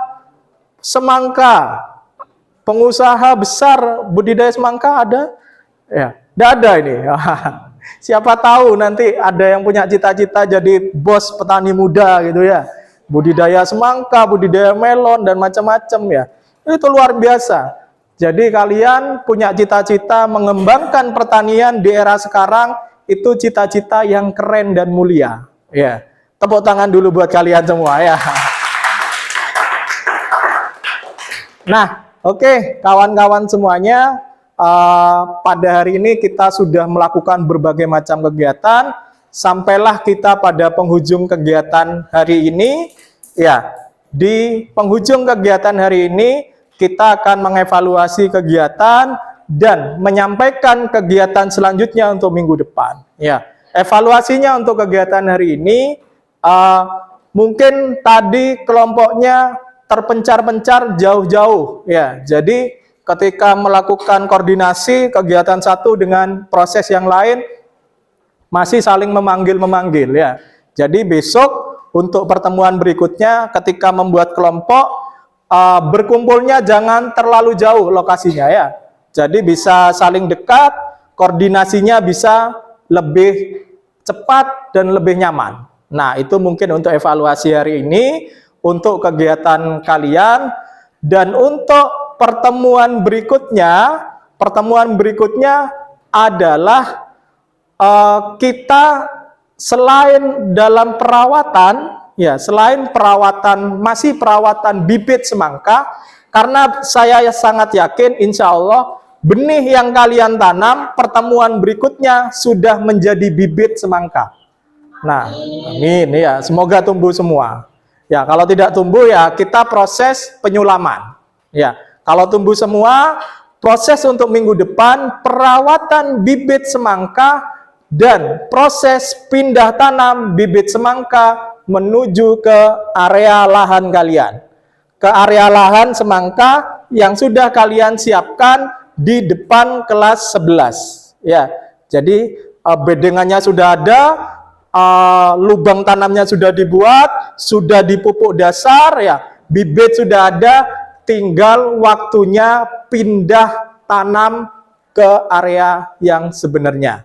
semangka, pengusaha besar budidaya semangka ada? Ya, tidak ada ini. Siapa tahu nanti ada yang punya cita-cita jadi bos petani muda gitu ya. Budidaya semangka, budidaya melon dan macam-macam ya. Itu luar biasa. Jadi kalian punya cita-cita mengembangkan pertanian di era sekarang, itu cita-cita yang keren dan mulia. Ya, tepuk tangan dulu buat kalian semua ya. Nah, oke, kawan-kawan semuanya, pada hari ini kita sudah melakukan berbagai macam kegiatan, sampailah kita pada penghujung kegiatan hari ini. Ya, di penghujung kegiatan hari ini kita akan mengevaluasi kegiatan dan menyampaikan kegiatan selanjutnya untuk minggu depan. Ya, evaluasinya untuk kegiatan hari ini, mungkin tadi kelompoknya terpencar-pencar jauh-jauh. Ya, jadi ketika melakukan koordinasi kegiatan satu dengan proses yang lain, masih saling memanggil-memanggil ya. Jadi besok untuk pertemuan berikutnya ketika membuat kelompok, berkumpulnya jangan terlalu jauh lokasinya ya. Jadi bisa saling dekat, koordinasinya bisa lebih cepat dan lebih nyaman. Nah, itu mungkin untuk evaluasi hari ini, untuk kegiatan kalian. Dan untuk pertemuan berikutnya adalah kita selain dalam perawatan, ya, selain perawatan, masih perawatan bibit semangka, karena saya sangat yakin insya Allah benih yang kalian tanam pertemuan berikutnya sudah menjadi bibit semangka. Nah, amin ya, semoga tumbuh semua. Ya, kalau tidak tumbuh ya kita proses penyulaman. Ya, kalau tumbuh semua, proses untuk minggu depan perawatan bibit semangka dan proses pindah tanam bibit semangka menuju ke area lahan kalian. Ke area lahan semangka yang sudah kalian siapkan di depan kelas 11. Ya, jadi bedengannya sudah ada, lubang tanamnya sudah dibuat, sudah dipupuk dasar ya, bibit sudah ada, tinggal waktunya pindah tanam ke area yang sebenarnya.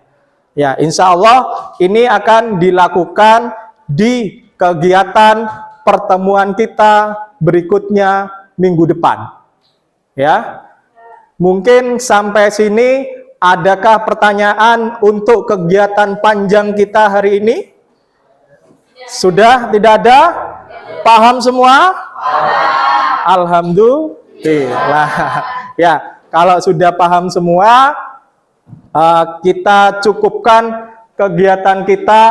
Ya, insya Allah ini akan dilakukan di kegiatan pertemuan kita berikutnya minggu depan. Ya, mungkin sampai sini adakah pertanyaan untuk kegiatan panjang kita hari ini? Sudah tidak ada? Paham semua? Alhamdulillah. Ya, kalau sudah paham semua, kita cukupkan kegiatan kita,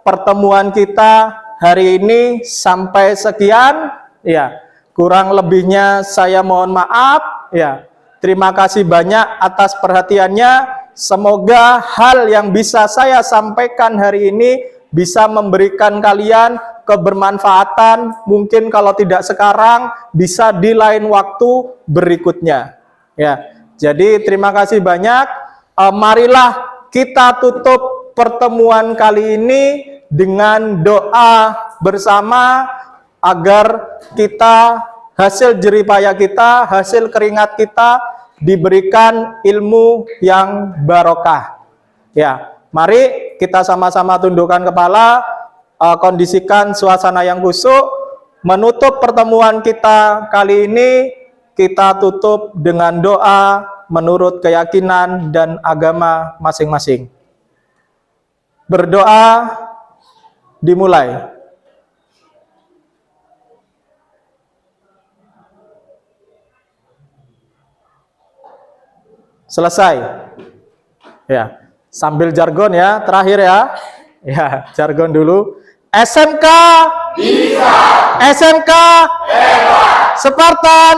pertemuan kita hari ini sampai sekian. Ya, kurang lebihnya saya mohon maaf. Ya, terima kasih banyak atas perhatiannya. Semoga hal yang bisa saya sampaikan hari ini bisa memberikan kalian kebermanfaatan. Mungkin kalau tidak sekarang, bisa di lain waktu berikutnya. Ya, jadi terima kasih banyak. Marilah kita tutup pertemuan kali ini dengan doa bersama agar kita, hasil jeripaya kita, hasil keringat kita diberikan ilmu yang barokah. Ya, mari kita sama-sama tundukkan kepala, kondisikan suasana yang khusyuk. Menutup pertemuan kita kali ini, kita tutup dengan doa menurut keyakinan dan agama masing-masing. Berdoa dimulai. Selesai. Ya, sambil jargon ya, terakhir ya. Ya, jargon dulu. SMK bisa. SMK hebat. Spartan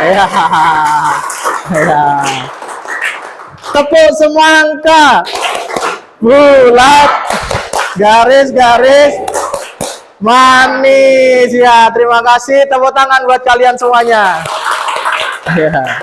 ya. Ya. Tepuk semangka. Bulat. Garis-garis. Manis ya. Terima kasih. Tepuk tangan buat kalian semuanya. Ya.